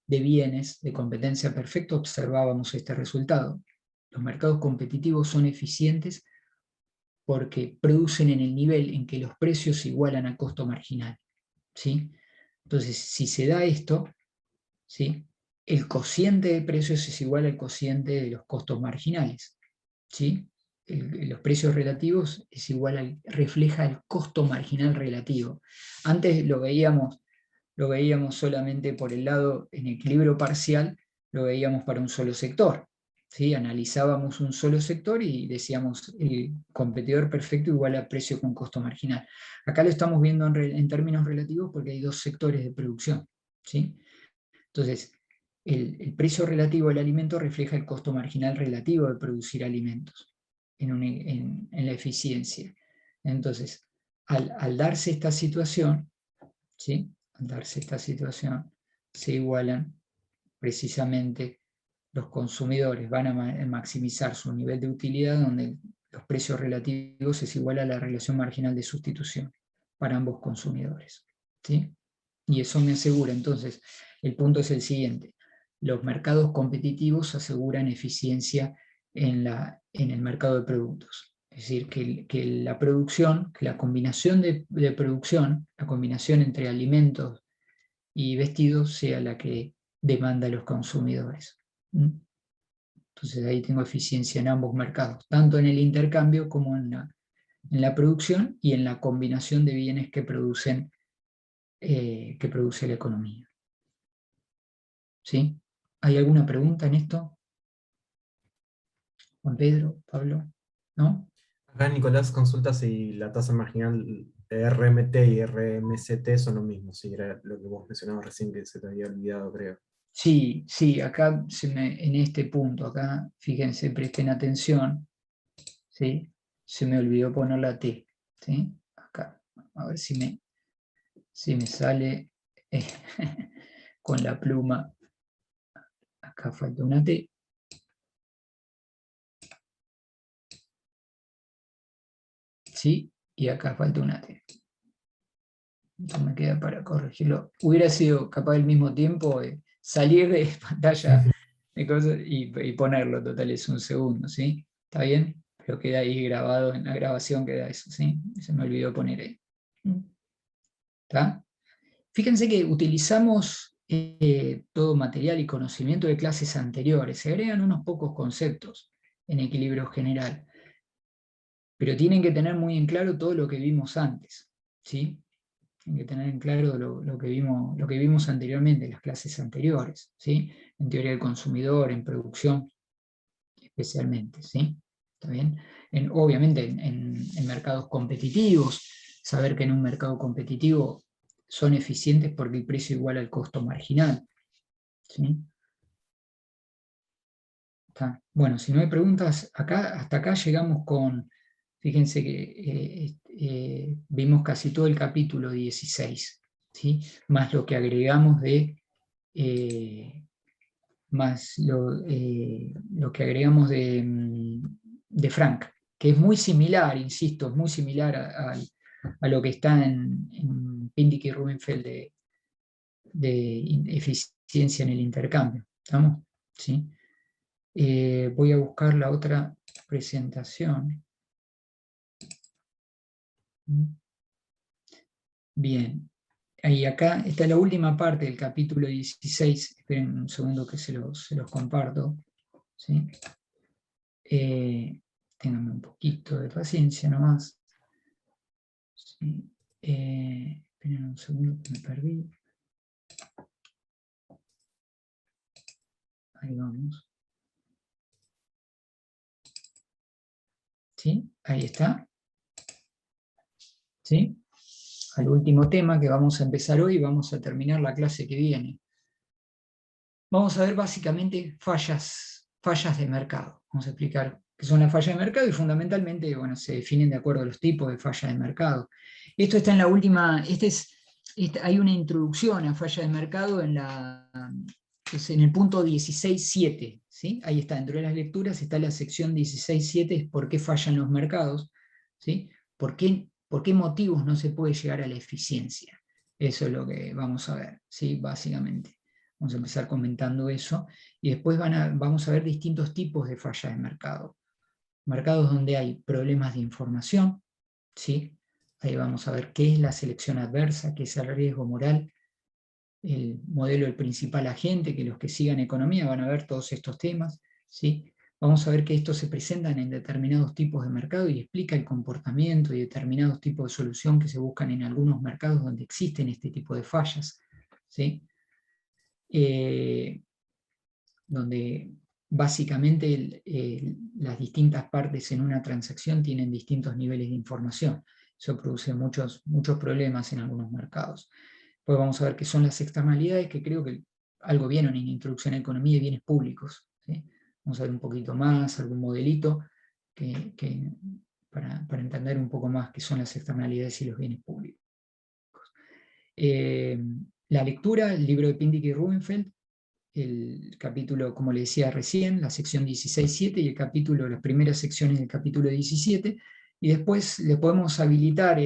bienes de competencia perfecta observábamos este resultado. Los mercados competitivos son eficientes porque producen en el nivel en que los precios igualan al costo marginal. ¿Sí? Entonces, si se da esto, ¿sí? El cociente de precios es igual al cociente de los costos marginales. ¿Sí? Los precios relativos es igual refleja el costo marginal relativo. Antes lo veíamos solamente por el lado en equilibrio parcial, lo veíamos para un solo sector. ¿Sí? Analizábamos un solo sector y decíamos el competidor perfecto igual a precio con costo marginal. Acá lo estamos viendo en términos relativos porque hay dos sectores de producción. ¿Sí? Entonces, el precio relativo del alimento refleja el costo marginal relativo de producir alimentos en la eficiencia. Entonces, al darse esta situación, ¿sí? Al darse esta situación, se igualan precisamente los consumidores, van a maximizar su nivel de utilidad donde los precios relativos es igual a la relación marginal de sustitución para ambos consumidores. ¿Sí? Y eso me asegura, entonces, el punto es el siguiente: los mercados competitivos aseguran eficiencia en el mercado de productos. Es decir, que la producción, que la combinación de producción, la combinación entre alimentos y vestidos sea la que demanda a los consumidores. ¿Mm? Entonces ahí tengo eficiencia en ambos mercados, tanto en el intercambio como en la producción y en la combinación de bienes que produce la economía. ¿Sí? ¿Hay alguna pregunta en esto? Juan Pedro, Pablo, ¿no? Acá Nicolás consulta si la tasa marginal RMT y RMCT son lo mismo, si era lo que vos mencionabas recién que se te había olvidado, creo. Sí, sí, acá en este punto, acá, fíjense, presten atención, ¿sí? Se me olvidó poner la T, ¿sí? Acá, a ver si me sale con la pluma. Acá falta una T. ¿Sí? Y acá falta una T. Esto me queda para corregirlo. Hubiera sido capaz al mismo tiempo salir de pantalla de cosas y ponerlo, total es un segundo, ¿sí? ¿Está bien? Pero queda ahí grabado, en la grabación queda eso, ¿sí? Se me olvidó poner ahí. ¿Está? Fíjense que utilizamos todo material y conocimiento de clases anteriores. Se agregan unos pocos conceptos en equilibrio general, pero tienen que tener muy en claro todo lo que vimos antes, ¿sí? Tienen que tener en claro lo que vimos anteriormente, las clases anteriores, ¿sí? En teoría del consumidor, en producción, especialmente, ¿sí? ¿Está bien? Obviamente en mercados competitivos, saber que en un mercado competitivo son eficientes porque el precio iguala al costo marginal, ¿sí? ¿Está? Bueno, si no hay preguntas, hasta acá llegamos con, fíjense que vimos casi todo el capítulo 16, ¿sí? Más lo que agregamos más lo que agregamos de Frank, que es muy similar, insisto, es muy similar a lo que está en Pindyck y Rubenfeld de eficiencia en el intercambio. ¿Estamos? ¿Sí? Voy a buscar la otra presentación. Bien. Y acá está la última parte del capítulo 16. Esperen un segundo que se los comparto. ¿Sí? Ténganme un poquito de paciencia nomás. ¿Sí? Esperen un segundo que me perdí. Ahí vamos. ¿Sí? Ahí está. ¿Sí? Al último tema que vamos a empezar hoy, vamos a terminar la clase que viene. Vamos a ver básicamente fallas de mercado. Vamos a explicar qué son las fallas de mercado y fundamentalmente, bueno, se definen de acuerdo a los tipos de fallas de mercado. Esto está en la última, hay una introducción a falla de mercado en el punto 16.7, ¿sí? Ahí está, dentro de las lecturas está la sección 16.7, ¿por qué fallan los mercados? ¿Sí? ¿Por qué motivos no se puede llegar a la eficiencia? Eso es lo que vamos a ver, ¿sí? Básicamente. Vamos a empezar comentando eso, y después vamos a ver distintos tipos de fallas de mercado. Mercados donde hay problemas de información, ¿sí? Ahí vamos a ver qué es la selección adversa, qué es el riesgo moral, el modelo del principal agente, que los que sigan economía van a ver todos estos temas, ¿sí? Vamos a ver que estos se presentan en determinados tipos de mercado y explica el comportamiento y determinados tipos de solución que se buscan en algunos mercados donde existen este tipo de fallas, ¿sí? Donde básicamente las distintas partes en una transacción tienen distintos niveles de información. Eso produce muchos problemas en algunos mercados. Pues vamos a ver qué son las externalidades, que creo que algo vieron en Introducción a Economía y Bienes Públicos, ¿sí? Vamos a ver un poquito más, algún modelito para entender un poco más qué son las externalidades y los bienes públicos. La lectura, el libro de Pindyck y Rubenfeld, el capítulo, como le decía recién, la sección 16.7 y las primeras secciones del capítulo 17, y después le podemos habilitar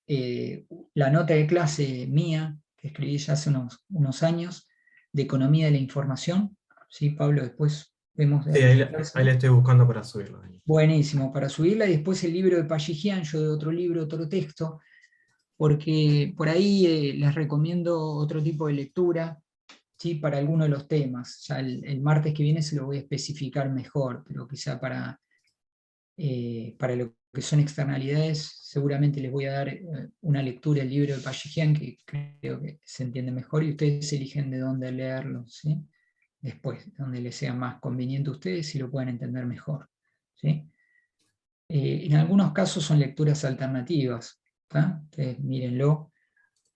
la nota de clase mía, que escribí ya hace unos años, de Economía de la Información, ¿sí? Pablo después Vemos Sí, ahí la estoy buscando para subirlo. Buenísimo, para subirla, y después el libro de Payijian, yo de otro libro, otro texto, porque por ahí les recomiendo otro tipo de lectura, ¿sí? Para algunos de los temas. Ya el martes que viene se lo voy a especificar mejor, pero quizá para lo que son externalidades, seguramente les voy a dar una lectura del libro de Payijian que creo que se entiende mejor, y ustedes eligen de dónde leerlo, ¿sí? Después, donde les sea más conveniente a ustedes y lo puedan entender mejor, ¿sí? En algunos casos son lecturas alternativas, ¿tá? Ustedes mírenlo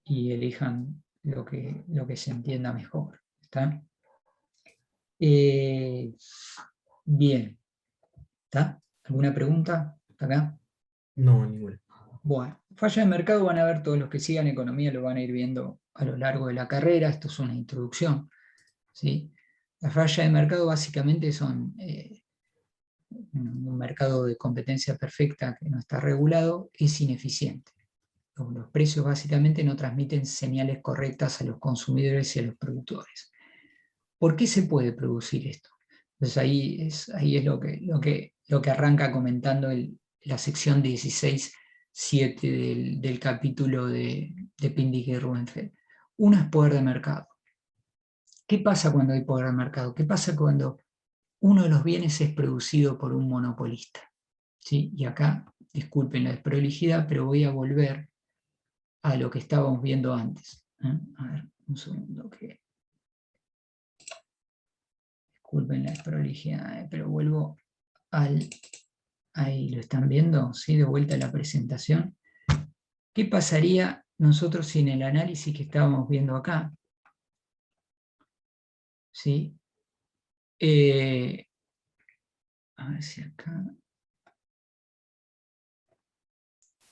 y elijan lo que se entienda mejor, ¿está? Bien, ¿está? ¿Alguna pregunta? ¿Hasta acá? No, ninguna. Bueno, falla de mercado van a ver todos los que sigan economía, lo van a ir viendo a lo largo de la carrera, esto es una introducción, ¿sí? La falla de mercado básicamente son un mercado de competencia perfecta que no está regulado, es ineficiente. Los precios básicamente no transmiten señales correctas a los consumidores y a los productores. ¿Por qué se puede producir esto? Entonces ahí es lo que arranca comentando la sección 16.7 del capítulo de Pindig y Rubenfeld. Uno es poder de mercado. ¿Qué pasa cuando hay poder de mercado? ¿Qué pasa cuando uno de los bienes es producido por un monopolista? ¿Sí? Y acá, disculpen la desprolijidad, pero voy a volver a lo que estábamos viendo antes. A ver, un segundo que... Disculpen la desprolijidad, pero vuelvo al... Ahí lo están viendo, ¿sí? De vuelta a la presentación. ¿Qué pasaría nosotros sin el análisis que estábamos viendo acá? ¿Sí? A ver si acá...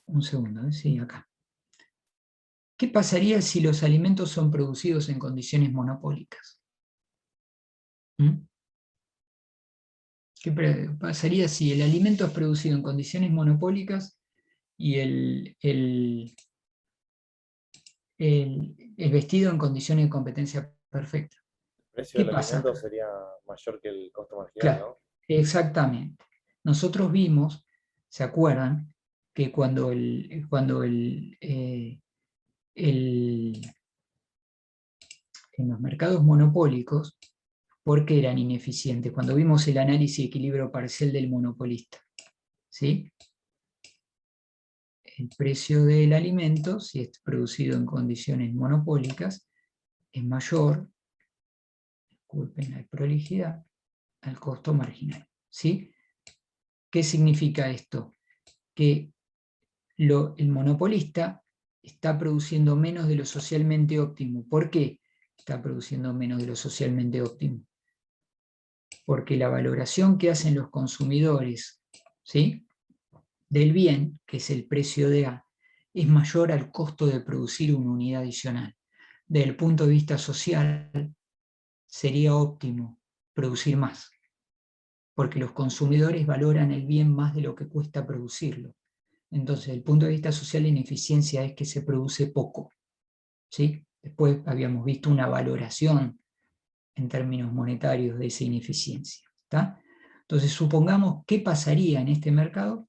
Un segundo, sí, acá. ¿Qué pasaría si los alimentos son producidos en condiciones monopólicas? ¿Qué pasaría si el alimento es producido en condiciones monopólicas y el vestido en condiciones de competencia perfecta? El precio ¿Qué del pasa alimento acá? sería mayor que el costo marginal, Claro, ¿no? exactamente. Nosotros vimos, ¿se acuerdan? Que cuando en los mercados monopólicos, ¿por qué eran ineficientes? Cuando vimos el análisis de equilibrio parcial del monopolista, ¿sí? El precio del alimento, si es producido en condiciones monopólicas, es mayor, disculpen la prolijidad, al costo marginal, ¿sí? ¿Qué significa esto? Que el monopolista está produciendo menos de lo socialmente óptimo. ¿Por qué está produciendo menos de lo socialmente óptimo? Porque la valoración que hacen los consumidores, ¿sí?, del bien, que es el precio de A, es mayor al costo de producir una unidad adicional. Desde el punto de vista social, sería óptimo producir más, porque los consumidores valoran el bien más de lo que cuesta producirlo. Entonces, desde el punto de vista social, la ineficiencia es que se produce poco, ¿sí? Después habíamos visto una valoración en términos monetarios de esa ineficiencia, ¿está? Entonces, supongamos qué pasaría en este mercado.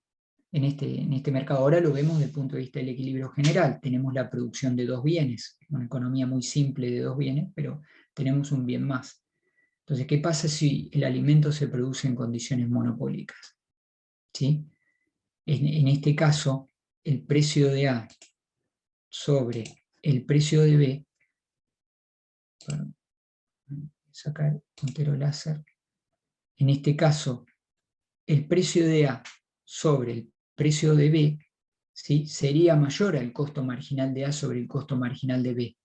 En este mercado ahora lo vemos desde el punto de vista del equilibrio general. Tenemos la producción de dos bienes, una economía muy simple de dos bienes, pero tenemos un bien más. Entonces, ¿qué pasa si el alimento se produce en condiciones monopólicas? ¿Sí? En este caso, el precio de A sobre el precio de B, sacar el puntero láser, en este caso, el precio de A sobre el precio de B, ¿sí?, sería mayor al costo marginal de A sobre el costo marginal de B.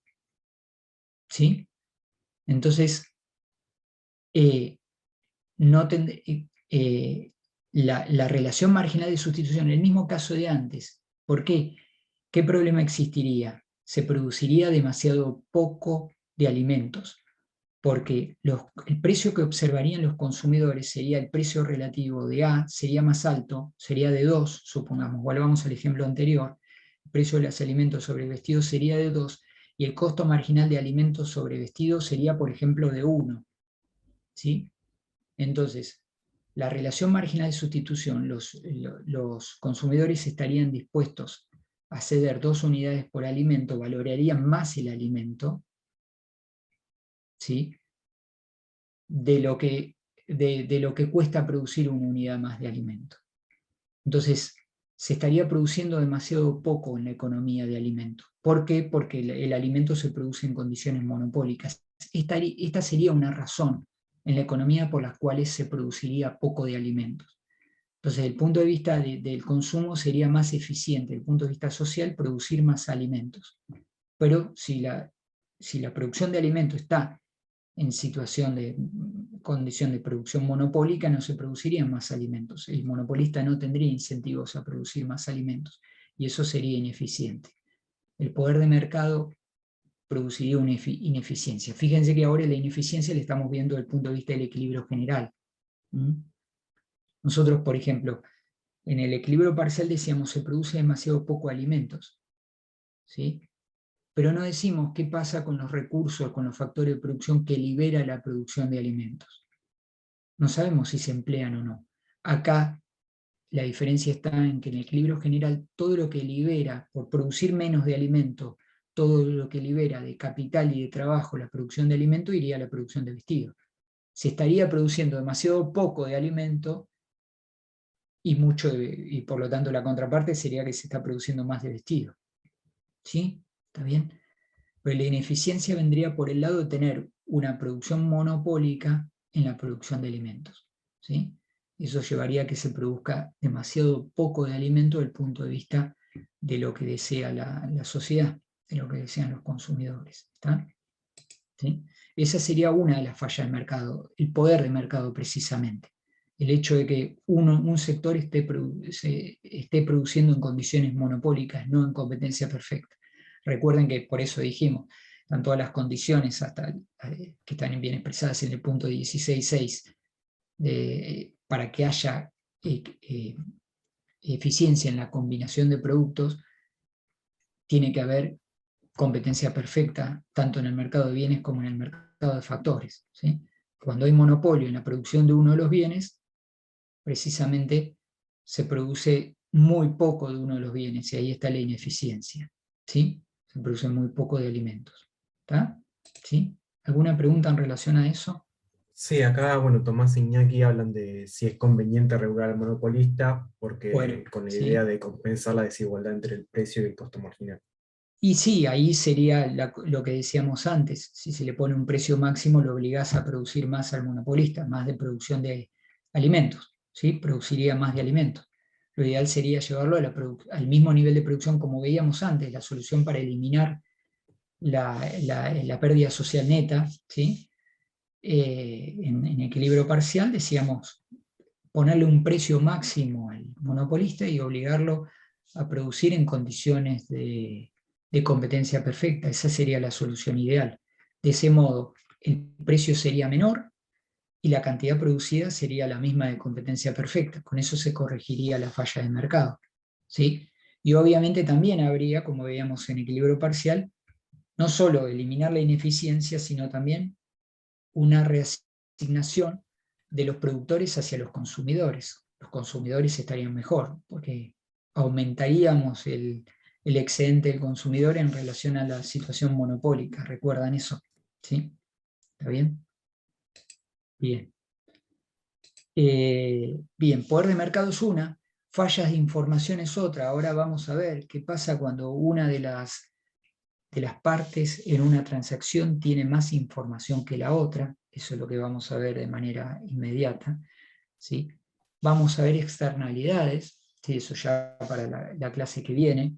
¿Sí? Entonces, la relación marginal de sustitución, en el mismo caso de antes, ¿por qué? ¿Qué problema existiría? Se produciría demasiado poco de alimentos, porque el precio que observarían los consumidores sería el precio relativo de A, sería más alto, sería de 2, supongamos, volvamos al ejemplo anterior, el precio de los alimentos sobre vestidos sería de 2, y el costo marginal de alimentos sobre vestidos sería, por ejemplo, de 1. ¿Sí? Entonces, la relación marginal de sustitución, los consumidores estarían dispuestos a ceder 2 unidades por alimento, valorarían más el alimento, ¿sí?, de lo que cuesta producir una unidad más de alimento. Entonces, se estaría produciendo demasiado poco en la economía de alimentos. ¿Por qué? Porque el alimento se produce en condiciones monopólicas. Esta sería una razón en la economía por las cuales se produciría poco de alimentos. Entonces, desde el punto de vista del consumo sería más eficiente, desde el punto de vista social, producir más alimentos. Pero si la producción de alimentos está en condición de producción monopólica, no se producirían más alimentos. El monopolista no tendría incentivos a producir más alimentos, y eso sería ineficiente. El poder de mercado produciría una ineficiencia. Fíjense que ahora la ineficiencia la estamos viendo desde el punto de vista del equilibrio general. Nosotros, por ejemplo, en el equilibrio parcial decíamos se produce demasiado poco alimentos, ¿sí? Pero no decimos qué pasa con los recursos, con los factores de producción que libera la producción de alimentos. No sabemos si se emplean o no. Acá la diferencia está en que en el equilibrio general todo lo que libera, por producir menos de alimento, todo lo que libera de capital y de trabajo la producción de alimento iría a la producción de vestido. Se estaría produciendo demasiado poco de alimento y por lo tanto la contraparte sería que se está produciendo más de vestido. ¿Sí? ¿Está bien? Pero la ineficiencia vendría por el lado de tener una producción monopólica en la producción de alimentos, ¿sí? Eso llevaría a que se produzca demasiado poco de alimento desde el punto de vista de lo que desea la sociedad, de lo que desean los consumidores. ¿Está? ¿Sí? Esa sería una de las fallas del mercado, el poder de mercado precisamente. El hecho de que un sector esté produciendo en condiciones monopólicas, no en competencia perfecta. Recuerden que por eso dijimos, están todas las condiciones que están bien expresadas en el punto 16.6 para que haya eficiencia en la combinación de productos, tiene que haber competencia perfecta tanto en el mercado de bienes como en el mercado de factores, ¿sí? Cuando hay monopolio en la producción de uno de los bienes, precisamente se produce muy poco de uno de los bienes y ahí está la ineficiencia, ¿sí? Se produce muy poco de alimentos. ¿Está? ¿Sí? ¿Alguna pregunta en relación a eso? Sí, acá, bueno, Tomás e Iñaki hablan de si es conveniente regular al monopolista, porque Bueno, con la ¿sí? idea de compensar la desigualdad entre el precio y el costo marginal. Y sí, ahí sería lo que decíamos antes, si se le pone un precio máximo lo obligás a producir más al monopolista, más de producción de alimentos, ¿sí? Produciría más de alimentos. Lo ideal sería llevarlo al mismo nivel de producción como veíamos antes, la solución para eliminar la pérdida social neta, ¿sí? En equilibrio parcial decíamos ponerle un precio máximo al monopolista y obligarlo a producir en condiciones de competencia perfecta. Esa sería la solución ideal. De ese modo, el precio sería menor y la cantidad producida sería la misma de competencia perfecta. Con eso se corregiría la falla de mercado, ¿sí? Y obviamente también habría, como veíamos en equilibrio parcial, no solo eliminar la ineficiencia, sino también una reasignación de los productores hacia los consumidores. Los consumidores estarían mejor, porque aumentaríamos el excedente del consumidor en relación a la situación monopólica. ¿Recuerdan eso? ¿Sí? ¿Está bien? Bien. Bien, poder de mercado es una, fallas de información es otra. Ahora vamos a ver qué pasa cuando una de las partes en una transacción tiene más información que la otra. Eso es lo que vamos a ver de manera inmediata, ¿sí? Vamos a ver externalidades, ¿sí? Eso ya para la clase que viene.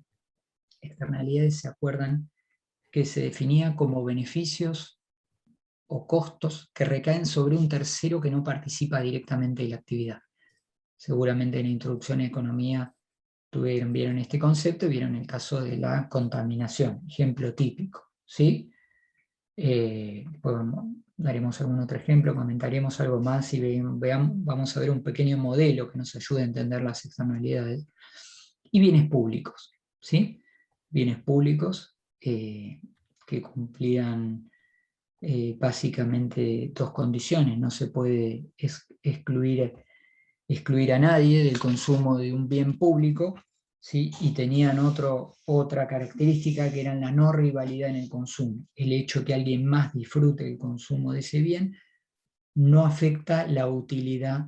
Externalidades, ¿se acuerdan? Que se definía como beneficios o costos que recaen sobre un tercero que no participa directamente de la actividad. Seguramente en la introducción a economía vieron este concepto y vieron el caso de la contaminación, ejemplo típico, ¿sí? Daremos algún otro ejemplo, comentaremos algo más y vamos a ver un pequeño modelo que nos ayude a entender las externalidades. Y bienes públicos, ¿sí? Bienes públicos que cumplían básicamente dos condiciones. No se puede excluir a nadie del consumo de un bien público, ¿sí? Y tenían otra característica que era la no rivalidad en el consumo. El hecho que alguien más disfrute el consumo de ese bien no afecta la utilidad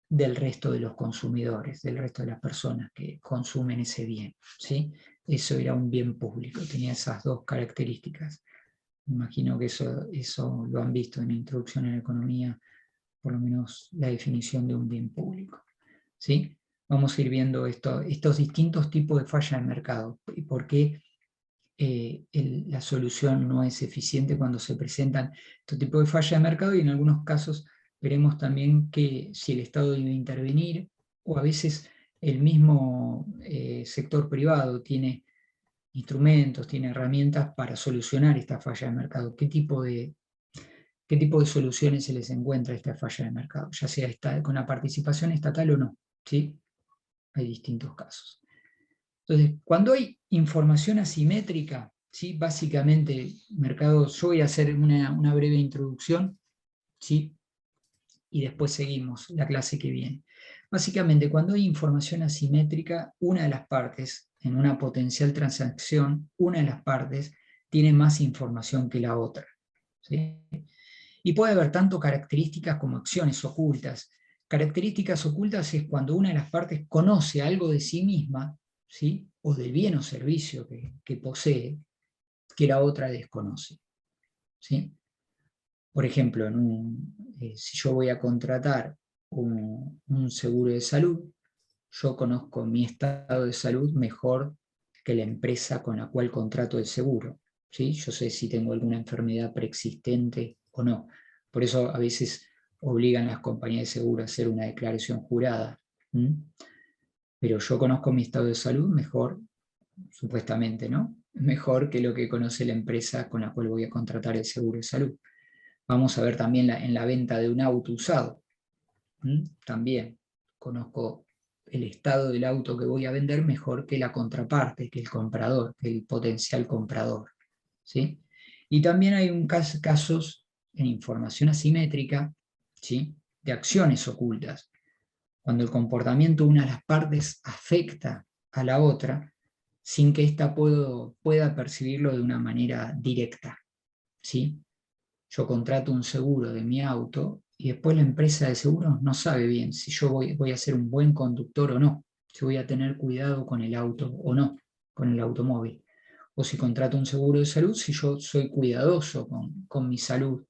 del resto de los consumidores, del resto de las personas que consumen ese bien, ¿sí? Eso era un bien público, tenía esas dos características. Me imagino que eso lo han visto en Introducción en Economía, por lo menos la definición de un bien público, ¿sí? Vamos a ir viendo estos distintos tipos de falla de mercado y por qué la solución no es eficiente cuando se presentan estos tipos de falla de mercado, y en algunos casos veremos también que si el Estado debe intervenir, o a veces el mismo sector privado tiene instrumentos, tiene herramientas para solucionar esta falla de mercado. ¿Qué tipo de soluciones se les encuentra a esta falla de mercado? Ya sea con la participación estatal o no, ¿sí? Hay distintos casos. Entonces, cuando hay información asimétrica, ¿sí? Básicamente, mercado, yo voy a hacer una breve introducción, ¿sí? Y después seguimos la clase que viene. Básicamente, cuando hay información asimétrica, una de las partes, en una potencial transacción, una de las partes tiene más información que la otra, ¿sí? Y puede haber tanto características como acciones ocultas. Características ocultas es cuando una de las partes conoce algo de sí misma, ¿sí? O del bien o servicio que posee, que la otra desconoce, ¿sí? Por ejemplo, si yo voy a contratar un seguro de salud, yo conozco mi estado de salud mejor que la empresa con la cual contrato el seguro, ¿sí? Yo sé si tengo alguna enfermedad preexistente o no. Por eso a veces obligan a las compañías de seguro a hacer una declaración jurada. Pero yo conozco mi estado de salud mejor, supuestamente, ¿no? Mejor que lo que conoce la empresa con la cual voy a contratar el seguro de salud. Vamos a ver también en la venta de un auto usado. También conozco el estado del auto que voy a vender mejor que la contraparte, que el comprador, que el potencial comprador, ¿sí? Y también hay casos en información asimétrica, ¿sí? De acciones ocultas. Cuando el comportamiento de una de las partes afecta a la otra sin que ésta pueda percibirlo de una manera directa, ¿sí? Yo contrato un seguro de mi auto y después la empresa de seguros no sabe bien si yo voy a ser un buen conductor o no, si voy a tener cuidado con el auto o no, con el automóvil. O si contrato un seguro de salud, si yo soy cuidadoso con mi salud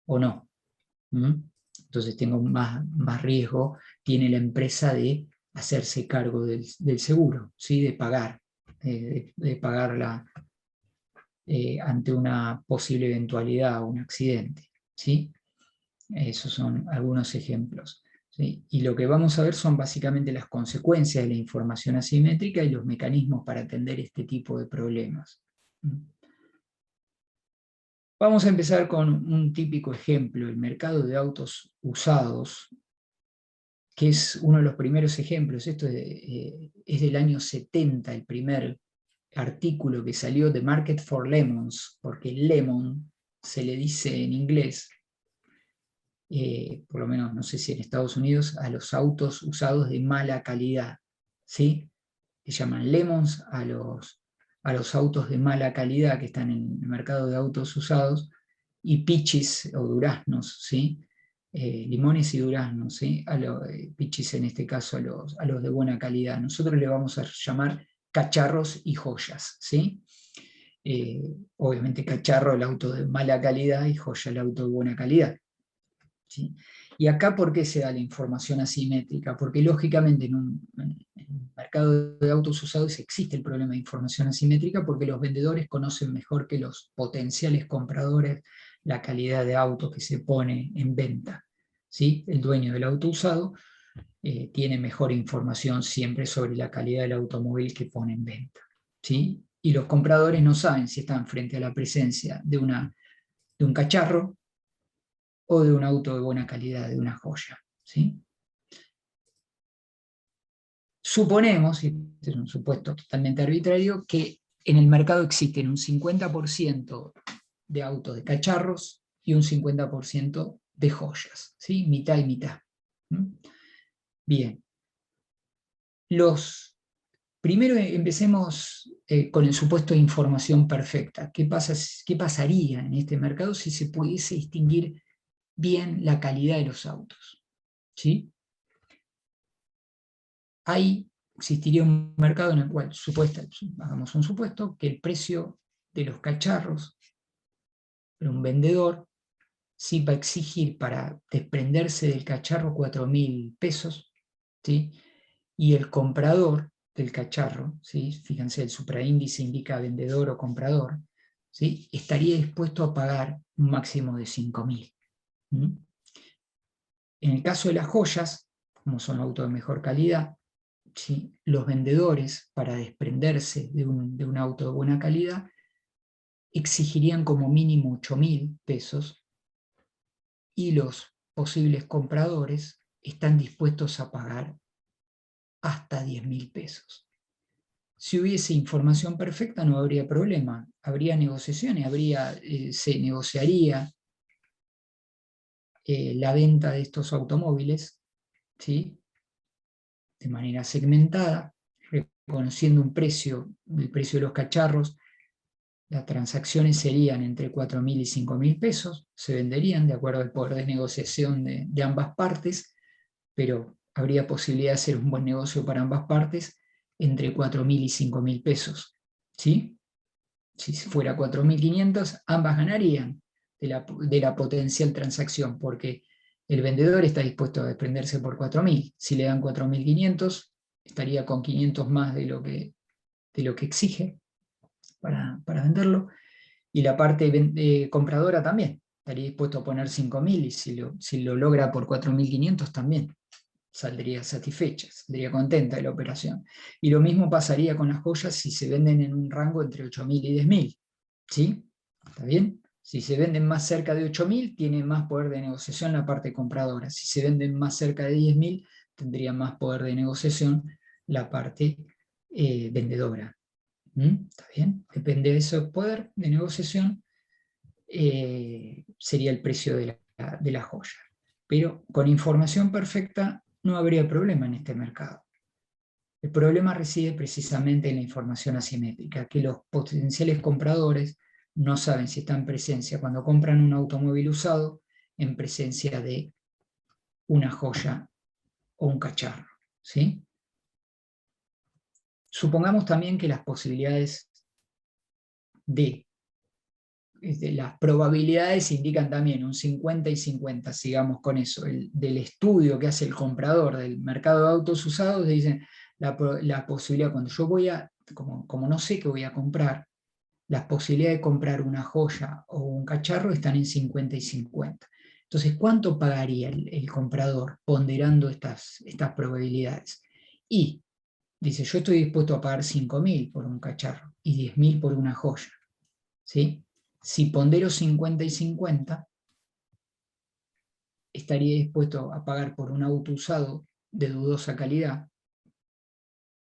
o no. Entonces tengo más riesgo, tiene la empresa de hacerse cargo del seguro, ¿sí? De pagarla ante una posible eventualidad o un accidente, ¿sí? Esos son algunos ejemplos, ¿sí? Y lo que vamos a ver son básicamente las consecuencias de la información asimétrica y los mecanismos para atender este tipo de problemas. Vamos a empezar con un típico ejemplo, el mercado de autos usados, que es uno de los primeros ejemplos. Esto es del año 70, el primer artículo que salió de Market for Lemons, porque lemon se le dice en inglés, por lo menos no sé si en Estados Unidos, a los autos usados de mala calidad, ¿sí? Se llaman lemons a los autos de mala calidad que están en el mercado de autos usados, y peaches o duraznos, ¿sí? Limones y duraznos, ¿sí? Peaches en este caso a los de buena calidad. Nosotros le vamos a llamar cacharros y joyas, ¿sí? Obviamente cacharro el auto de mala calidad y joya el auto de buena calidad, ¿sí? Y acá, ¿por qué se da la información asimétrica? Porque lógicamente en un mercado de autos usados existe el problema de información asimétrica porque los vendedores conocen mejor que los potenciales compradores la calidad de auto que se pone en venta, ¿sí? El dueño del auto usado tiene mejor información siempre sobre la calidad del automóvil que pone en venta, ¿sí? Y los compradores no saben si están frente a la presencia de un cacharro o de un auto de buena calidad, de una joya, ¿sí? Suponemos, y este es un supuesto totalmente arbitrario, que en el mercado existen un 50% de autos, de cacharros, y un 50% de joyas, ¿sí? Mitad y mitad. ¿Mm? Bien. Primero empecemos con el supuesto de información perfecta. ¿Qué pasaría en este mercado si se pudiese distinguir bien la calidad de los autos? ¿Sí? Ahí existiría un mercado en el cual, hagamos un supuesto, que el precio de los cacharros, un vendedor, sí va a exigir para desprenderse del cacharro 4.000 pesos, ¿sí? Y el comprador del cacharro, ¿sí? Fíjense, el supraíndice indica vendedor o comprador, ¿sí? Estaría dispuesto a pagar un máximo de 5.000. ¿Mm? En el caso de las joyas, como son autos de mejor calidad, ¿sí? Los vendedores, para desprenderse de un auto de buena calidad, exigirían como mínimo 8.000 pesos, y los posibles compradores están dispuestos a pagar hasta 10.000 pesos. Si hubiese información perfecta no habría problema, habría negociaciones, se negociaría la venta de estos automóviles, ¿sí? De manera segmentada, reconociendo un precio, el precio de los cacharros. Las transacciones serían entre 4.000 y 5.000 pesos, se venderían de acuerdo al poder de negociación de ambas partes, pero habría posibilidad de hacer un buen negocio para ambas partes entre 4.000 y 5.000 pesos. ¿Sí? Si fuera 4.500, ambas ganarían de la potencial transacción, porque el vendedor está dispuesto a desprenderse por 4.000. Si le dan 4.500, estaría con 500 más de lo que exige para venderlo, y la parte compradora también estaría dispuesto a poner 5.000, y si lo logra por 4.500 también saldría satisfecha, saldría contenta de la operación. Y lo mismo pasaría con las joyas si se venden en un rango entre 8.000 y 10.000. ¿Sí? ¿Está bien? Si se venden más cerca de 8.000, tiene más poder de negociación la parte compradora. Si se venden más cerca de 10.000, tendría más poder de negociación la parte vendedora. ¿Está bien? Depende de ese poder de negociación, sería el precio de la joya. Pero con información perfecta no habría problema en este mercado. El problema reside precisamente en la información asimétrica, que los potenciales compradores no saben si están en presencia, cuando compran un automóvil usado, en presencia de una joya o un cacharro. ¿Sí? Supongamos también que las posibilidades las probabilidades indican también un 50 y 50, sigamos con eso, del estudio que hace el comprador del mercado de autos usados, dicen la posibilidad, cuando yo como no sé qué voy a comprar, las posibilidades de comprar una joya o un cacharro están en 50 y 50. Entonces, ¿cuánto pagaría el comprador ponderando estas probabilidades? Y dice, yo estoy dispuesto a pagar 5.000 por un cacharro y 10.000 por una joya. ¿Sí? Si pondero 50 y 50, estaría dispuesto a pagar por un auto usado de dudosa calidad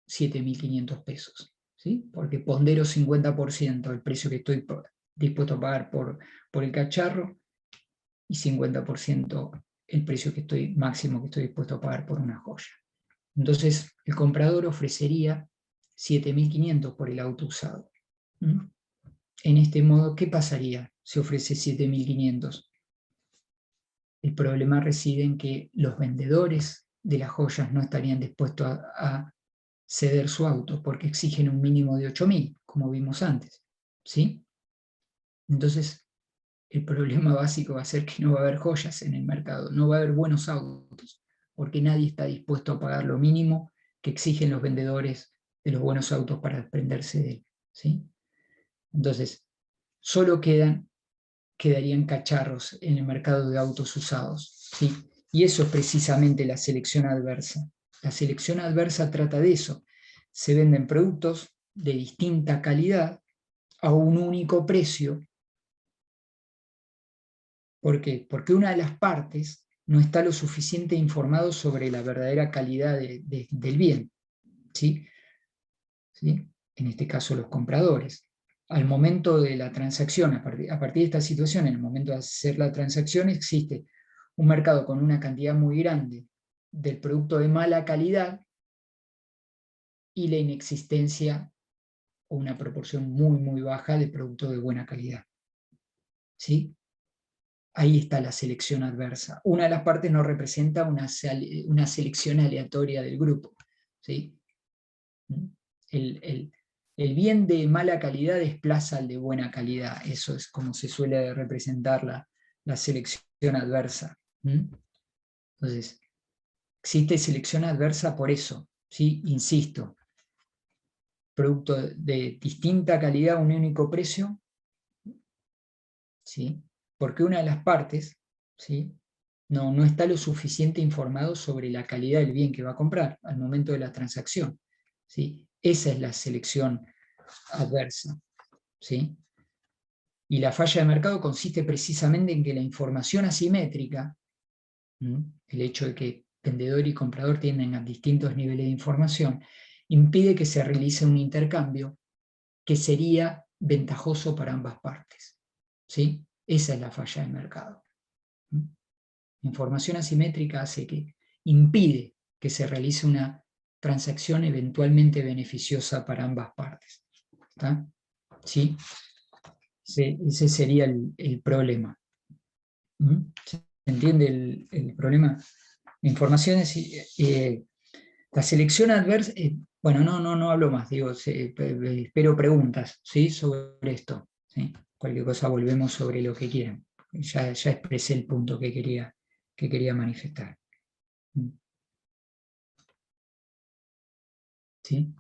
7.500 pesos. ¿Sí? Porque pondero 50% el precio que estoy dispuesto a pagar por el cacharro, y 50% el precio máximo que estoy dispuesto a pagar por una joya. Entonces el comprador ofrecería 7.500 por el auto usado. En este modo, ¿qué pasaría si ofrece 7.500? El problema reside en que los vendedores de las joyas no estarían dispuestos a ceder su auto, porque exigen un mínimo de 8.000, como vimos antes. ¿Sí? Entonces, el problema básico va a ser que no va a haber joyas en el mercado, no va a haber buenos autos, porque nadie está dispuesto a pagar lo mínimo que exigen los vendedores de los buenos autos para desprenderse de él. ¿Sí? Entonces, solo quedarían cacharros en el mercado de autos usados. ¿Sí? Y eso es precisamente la selección adversa. La selección adversa trata de eso. Se venden productos de distinta calidad a un único precio. ¿Por qué? Porque una de las partes no está lo suficiente informado sobre la verdadera calidad del bien. ¿Sí? ¿Sí? En este caso los compradores. al momento de la transacción, a partir de esta situación, en el momento de hacer la transacción, existe un mercado con una cantidad muy grande del producto de mala calidad y la inexistencia o una proporción muy, muy baja de producto de buena calidad. ¿Sí? Ahí está la selección adversa. Una de las partes no representa una selección aleatoria del grupo. ¿Sí? El bien de mala calidad desplaza al de buena calidad. Eso es como se suele representar la selección adversa. Entonces, existe selección adversa por eso. ¿Sí? Insisto, producto de distinta calidad a un único precio, ¿sí? Porque una de las partes, ¿sí? no está lo suficiente informado sobre la calidad del bien que va a comprar al momento de la transacción. ¿Sí? Esa es la selección adversa. ¿Sí? Y la falla de mercado consiste precisamente en que la información asimétrica, el hecho de que vendedor y comprador tienden a distintos niveles de información, impide que se realice un intercambio que sería ventajoso para ambas partes. ¿Sí? Esa es la falla de mercado. Información asimétrica hace que impide que se realice una transacción eventualmente beneficiosa para ambas partes. ¿Está? ¿Sí? Ese sería el problema. ¿Se entiende el problema? La información es... la selección adversa... bueno, no hablo más, digo, espero preguntas, ¿sí? Sobre esto. ¿Sí? Cualquier cosa volvemos sobre lo que quieran. Ya expresé el punto que quería manifestar. ¿Sí?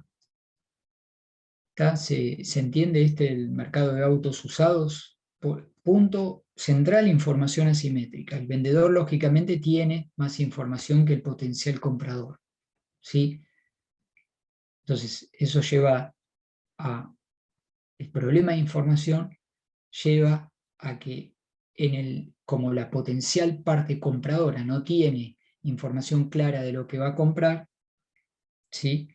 ¿Se entiende el mercado de autos usados? Punto central, información asimétrica. El vendedor lógicamente tiene más información que el potencial comprador. ¿Sí? Entonces, eso lleva a... El problema de información lleva a que como la potencial parte compradora no tiene información clara de lo que va a comprar, ¿sí?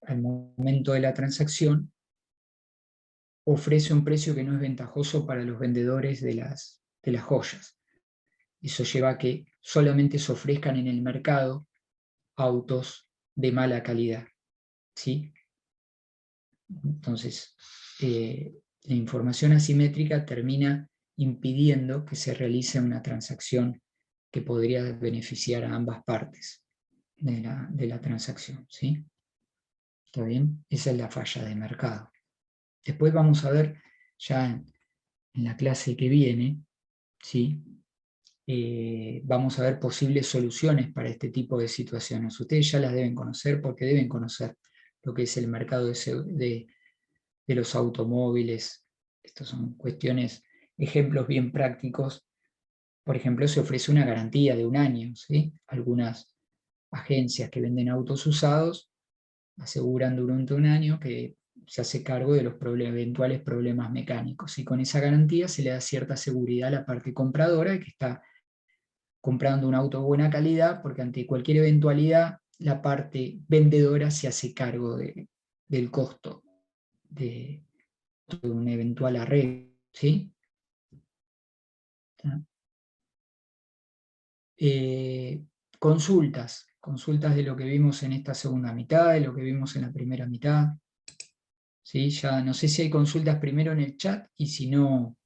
Al momento de la transacción, ofrece un precio que no es ventajoso para los vendedores de las joyas. Eso lleva a que solamente se ofrezcan en el mercado autos de mala calidad. ¿Sí? Entonces, la información asimétrica termina impidiendo que se realice una transacción que podría beneficiar a ambas partes de la transacción. ¿Sí? ¿Está bien? Esa es la falla de mercado. Después vamos a ver, ya en la clase que viene, ¿sí? Vamos a ver posibles soluciones para este tipo de situaciones. Ustedes ya las deben conocer porque deben conocer lo que es el mercado de los automóviles. Estas son cuestiones, ejemplos bien prácticos. Por ejemplo, se ofrece una garantía de 1 año. ¿Sí? Algunas agencias que venden autos usados aseguran durante 1 año que se hace cargo de los eventuales problemas mecánicos, y con esa garantía se le da cierta seguridad a la parte compradora de que está comprando un auto de buena calidad, porque ante cualquier eventualidad la parte vendedora se hace cargo del costo de un eventual arreglo. ¿Sí? Consultas de lo que vimos en esta segunda mitad, de lo que vimos en la primera mitad. ¿Sí? Ya no sé si hay consultas primero en el chat, y si no...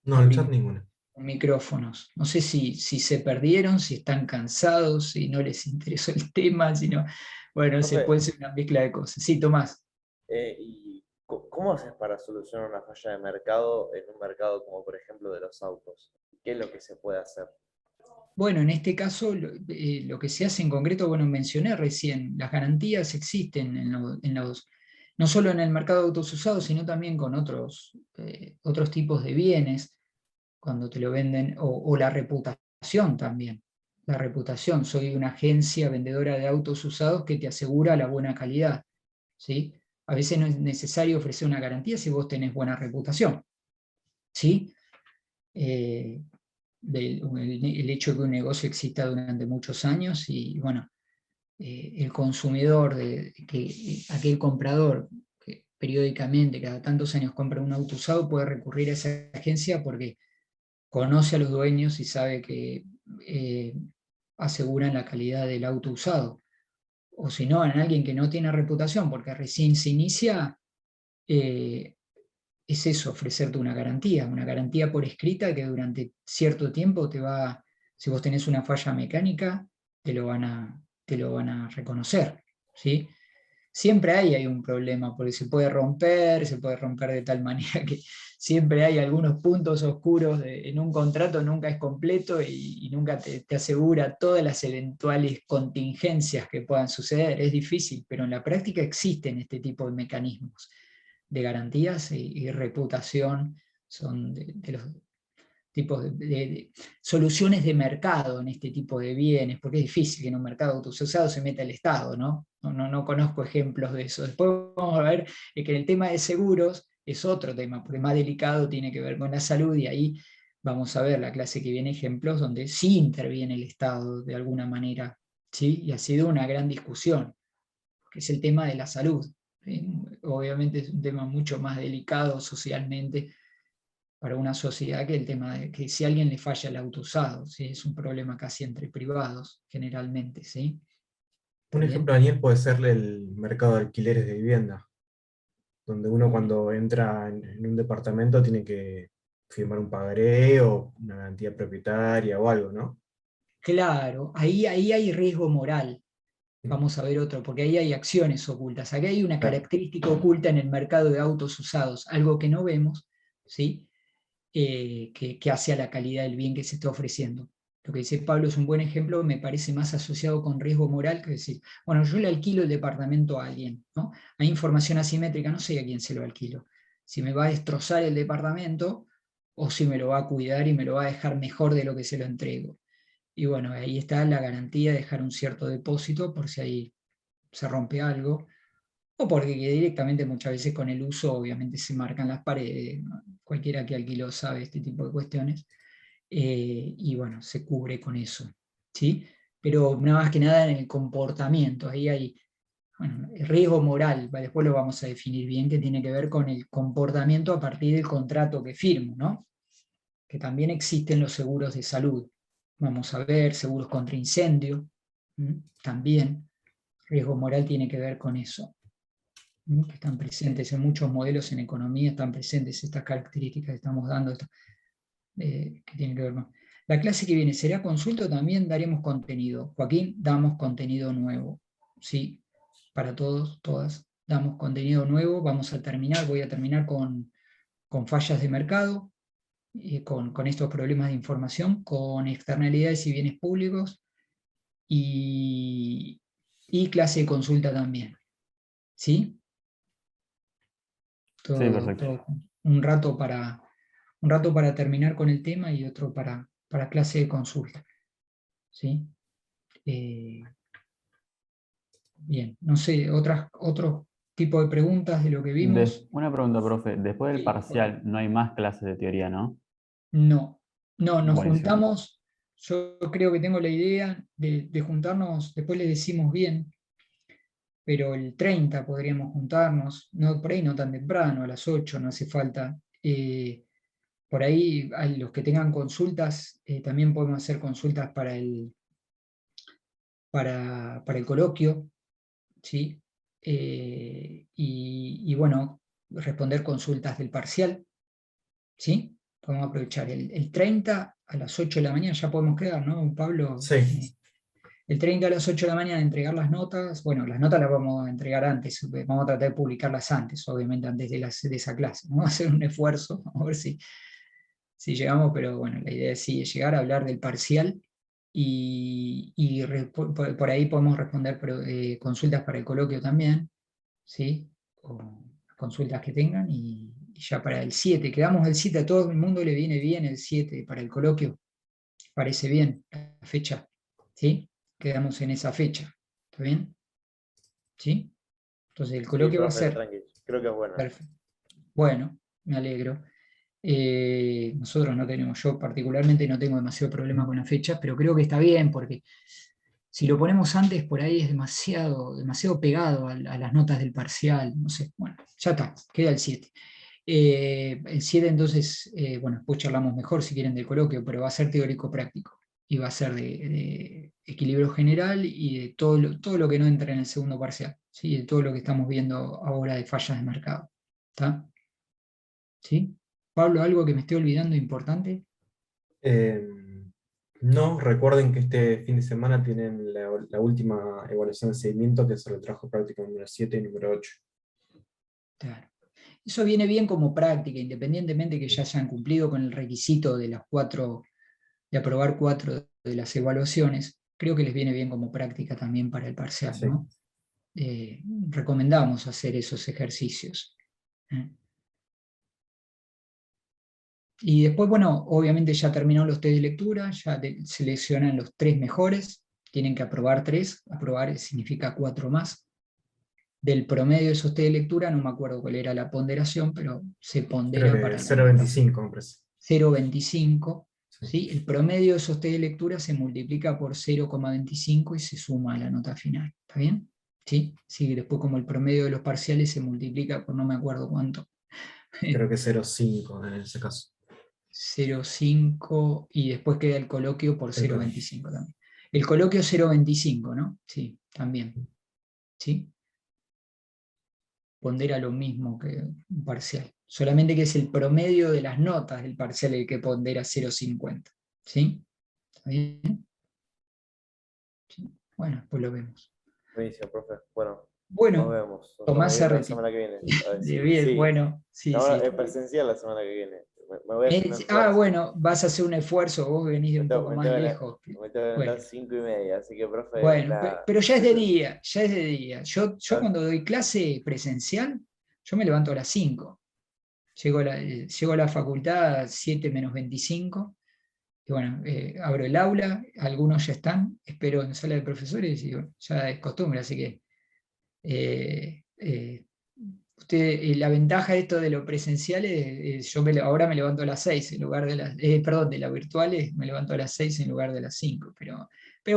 No, en el chat ninguna. Micrófonos. No sé si se perdieron, si están cansados, si no les interesó el tema, si no... Bueno, se Profe, puede ser una mezcla de cosas. Sí, Tomás. ¿Y cómo haces para solucionar una falla de mercado en un mercado como por ejemplo de los autos? ¿Qué es lo que se puede hacer? Bueno, en este caso, lo que se hace en concreto, bueno, mencioné recién, las garantías existen no solo en el mercado de autos usados, sino también con otros tipos de bienes, cuando te lo venden, o la reputación también. La reputación, soy una agencia vendedora de autos usados que te asegura la buena calidad. ¿Sí? A veces no es necesario ofrecer una garantía si vos tenés buena reputación. ¿Sí? El hecho de que un negocio exista durante muchos años, y bueno, el consumidor, aquel comprador periódicamente, cada tantos años compra un auto usado, puede recurrir a esa agencia porque conoce a los dueños y sabe que aseguran la calidad del auto usado. O si no, en alguien que no tiene reputación porque recién se inicia, es eso, ofrecerte una garantía por escrita que durante cierto tiempo si vos tenés una falla mecánica, te lo van a reconocer, ¿sí? Siempre hay un problema, porque se puede romper de tal manera que siempre hay algunos puntos oscuros en un contrato, nunca es completo y nunca te asegura todas las eventuales contingencias que puedan suceder. Es difícil, pero en la práctica existen este tipo de mecanismos de garantías y reputación, son de los tipos de soluciones de mercado en este tipo de bienes, porque es difícil que en un mercado autousado se meta el Estado, ¿no? No conozco ejemplos de eso. Después vamos a ver que en el tema de seguros es otro tema, porque más delicado, tiene que ver con la salud, y ahí vamos a ver la clase que viene ejemplos donde sí interviene el Estado de alguna manera, ¿sí? Y ha sido una gran discusión, que es el tema de la salud. ¿Sí? Obviamente es un tema mucho más delicado socialmente para una sociedad que el tema de que si a alguien le falla el auto usado, ¿sí? Es un problema casi entre privados, generalmente, ¿sí? Un Bien. ejemplo, Daniel, puede serle el mercado de alquileres de vivienda, donde uno cuando entra en un departamento tiene que firmar un pagaré o una garantía propietaria o algo, ¿no? Claro, ahí hay riesgo moral. Vamos a ver otro, porque ahí hay acciones ocultas. Aquí hay una Claro. característica oculta en el mercado de autos usados, algo que no vemos, ¿sí? Que hace a la calidad del bien que se está ofreciendo. Lo que dice Pablo es un buen ejemplo, me parece más asociado con riesgo moral que decir, bueno, yo le alquilo el departamento a alguien, ¿no? Hay información asimétrica, no sé a quién se lo alquilo. Si me va a destrozar el departamento o si me lo va a cuidar y me lo va a dejar mejor de lo que se lo entrego. Y bueno, ahí está la garantía de dejar un cierto depósito por si ahí se rompe algo, o porque directamente muchas veces con el uso obviamente se marcan las paredes, ¿no? Cualquiera que alquiló sabe este tipo de cuestiones, y bueno, se cubre con eso, ¿sí? Pero nada más que nada en el comportamiento, ahí hay, bueno, el riesgo moral, después lo vamos a definir bien, que tiene que ver con el comportamiento a partir del contrato que firmo, ¿no? Que también existen los seguros de salud, vamos a ver, seguros contra incendio, también, riesgo moral tiene que ver con eso, que están presentes en muchos modelos en economía, están presentes estas características que estamos dando, que tienen que ver con... La clase que viene será consulta o también daremos contenido. Joaquín, damos contenido nuevo, ¿sí? Para todos, todas, damos contenido nuevo. Voy a terminar con fallas de mercado, con estos problemas de información, con externalidades y bienes públicos, y clase de consulta también, ¿sí? Sí, perfecto. Un rato para terminar con el tema y otro para clase de consulta, ¿sí? Bien, no sé, otro tipo de preguntas de lo que vimos. Una pregunta, profe. Después del Sí, parcial no hay más clases de teoría, ¿no? no, nos Buenísimo. juntamos, yo creo que tengo la idea de juntarnos, después le decimos bien, pero el 30 podríamos juntarnos, no, por ahí no tan temprano, a las 8, no hace falta. Por ahí hay los que tengan consultas, también podemos hacer consultas para el coloquio, ¿sí? Y bueno, responder consultas del parcial, ¿sí? Podemos aprovechar el 30 a las 8 de la mañana, ya podemos quedar, ¿no, Pablo? Sí. El 30 a las 8 de la mañana entregar las notas. Bueno, las notas las vamos a entregar antes, vamos a tratar de publicarlas antes, obviamente antes de esa clase. Vamos a hacer un esfuerzo, vamos a ver si llegamos, pero bueno, la idea es sí, llegar a hablar del parcial por ahí podemos responder consultas para el coloquio también, ¿sí? O consultas que tengan, y ya para el 7, quedamos el 7, a todo el mundo le viene bien el 7 para el coloquio, parece bien la fecha, ¿sí? Quedamos en esa fecha, ¿está bien? ¿Sí? Entonces el Sí, coloquio va a profe, ser, tranqui. Creo que es bueno. perfecto. Bueno, me alegro. Nosotros no tenemos, yo particularmente no tengo demasiado problema con las fechas, pero creo que está bien porque Si lo ponemos antes, por ahí es demasiado pegado a las notas del parcial, no sé, bueno, ya está, queda el 7. El 7 entonces, bueno, después charlamos mejor si quieren del coloquio, pero va a ser teórico-práctico, y va a ser de equilibrio general y de todo lo que no entra en el segundo parcial, ¿sí? De todo lo que estamos viendo ahora de fallas de mercado. ¿Está? ¿Sí? Pablo, ¿algo que me esté olvidando importante? No, recuerden que este fin de semana tienen la última evaluación de seguimiento, que se retrajo práctico número 7 y número 8. Claro. Eso viene bien como práctica, independientemente que ya hayan cumplido con el requisito de las 4, de aprobar 4 de las evaluaciones, creo que les viene bien como práctica también para el parcial, Sí. ¿no? Recomendamos hacer esos ejercicios. Y después, bueno, obviamente ya terminaron los test de lectura, ya seleccionan los 3 mejores, tienen que aprobar 3, aprobar significa 4 más. Del promedio de esos test de lectura, no me acuerdo cuál era la ponderación, pero se pondera Creo para que la nota. 0,25 me parece. 0,25, Sí. ¿sí? El promedio de esos test de lectura se multiplica por 0,25 y se suma a la nota final, ¿está bien? ¿Sí? Sí, después como el promedio de los parciales se multiplica por no me acuerdo cuánto. Creo que 0,5 en ese caso. 0,5 y después queda el coloquio por El coloquio. 0,25 también. El coloquio 0,25, ¿no? Sí, también. ¿Sí? Pondera lo mismo que un parcial. Solamente que es el promedio de las notas del parcial el que pondera 0,50. ¿Sí? ¿Está bien? Sí. Bueno, pues lo vemos. Buenísimo, profe. Bueno, nos Bueno, vemos. Nos Tomás estamos viendo la Cerretti. semana que viene. A ver si- Bien, sí. bueno, sí, No, sí. es presencial la semana que viene. Me voy a hacer un esfuerzo. Bueno, vas a hacer un esfuerzo, vos venís de un poco Me más tengo que- lejos. me tengo que levantar Bueno. 5:30, así que, profe, Bueno, pero ya es de día, ya es de día. Yo Ah. cuando doy clase presencial, yo me levanto a las 5. Llego a la facultad a 7 menos 25. Y bueno, abro el aula, algunos ya están, espero en sala de profesores y bueno, ya es costumbre, así que la ventaja de esto de lo presencial es yo ahora me levanto a las 6 en lugar de las, perdón, de las virtuales me levanto a las 6 en lugar de las 5, pero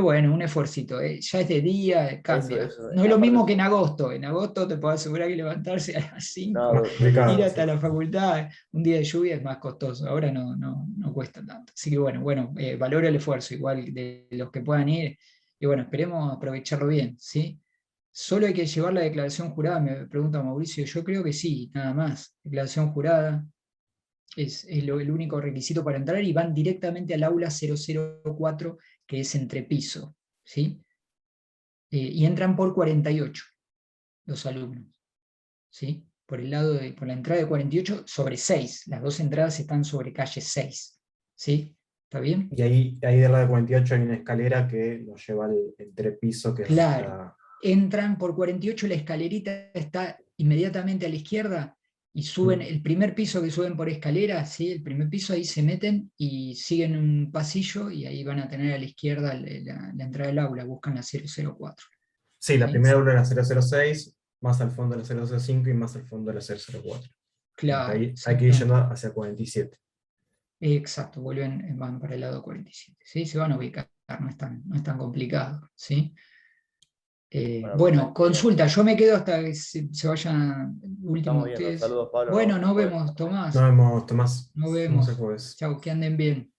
bueno, un esfuercito, ya es de día, cambia. Eso, No es lo aparte mismo eso. que en agosto te puedo asegurar que levantarse a las 5, No, Más complicado, ir hasta sí. la facultad, un día de lluvia es más costoso, ahora no cuesta tanto. Así que bueno, valoro el esfuerzo igual de los que puedan ir, y bueno, esperemos aprovecharlo bien, ¿sí? Solo hay que llevar la declaración jurada, me pregunta Mauricio, yo creo que sí, nada más. Declaración jurada es el único requisito para entrar y van directamente al aula 004, que es entrepiso, ¿sí? Y entran por 48 los alumnos, ¿sí? Por la entrada de 48 sobre 6, las dos entradas están sobre calle 6, ¿sí? ¿Está bien? Y ahí de la de 48 hay una escalera que nos lleva al entrepiso, que Claro. está... Entran por 48, la escalerita está inmediatamente a la izquierda y suben, el primer piso que suben por escalera, ¿sí? El primer piso, ahí se meten y siguen un pasillo y ahí van a tener a la izquierda la entrada del aula, buscan la 004. Sí, la ¿Sí? primera aula era 006, más al fondo la 005 y más al fondo la 004. Claro. Ahí hay que ir yendo hacia 47. Exacto, van para el lado 47. ¿Sí? Se van a ubicar, no es tan complicado, ¿sí? Bueno, consulta, yo me quedo hasta que se vayan último Estamos de viendo. ustedes. Saludos, Pablo. Bueno, nos Bueno. vemos, Tomás. Nos vemos, Tomás. Nos Nos vemos. el jueves. Chau, que anden bien.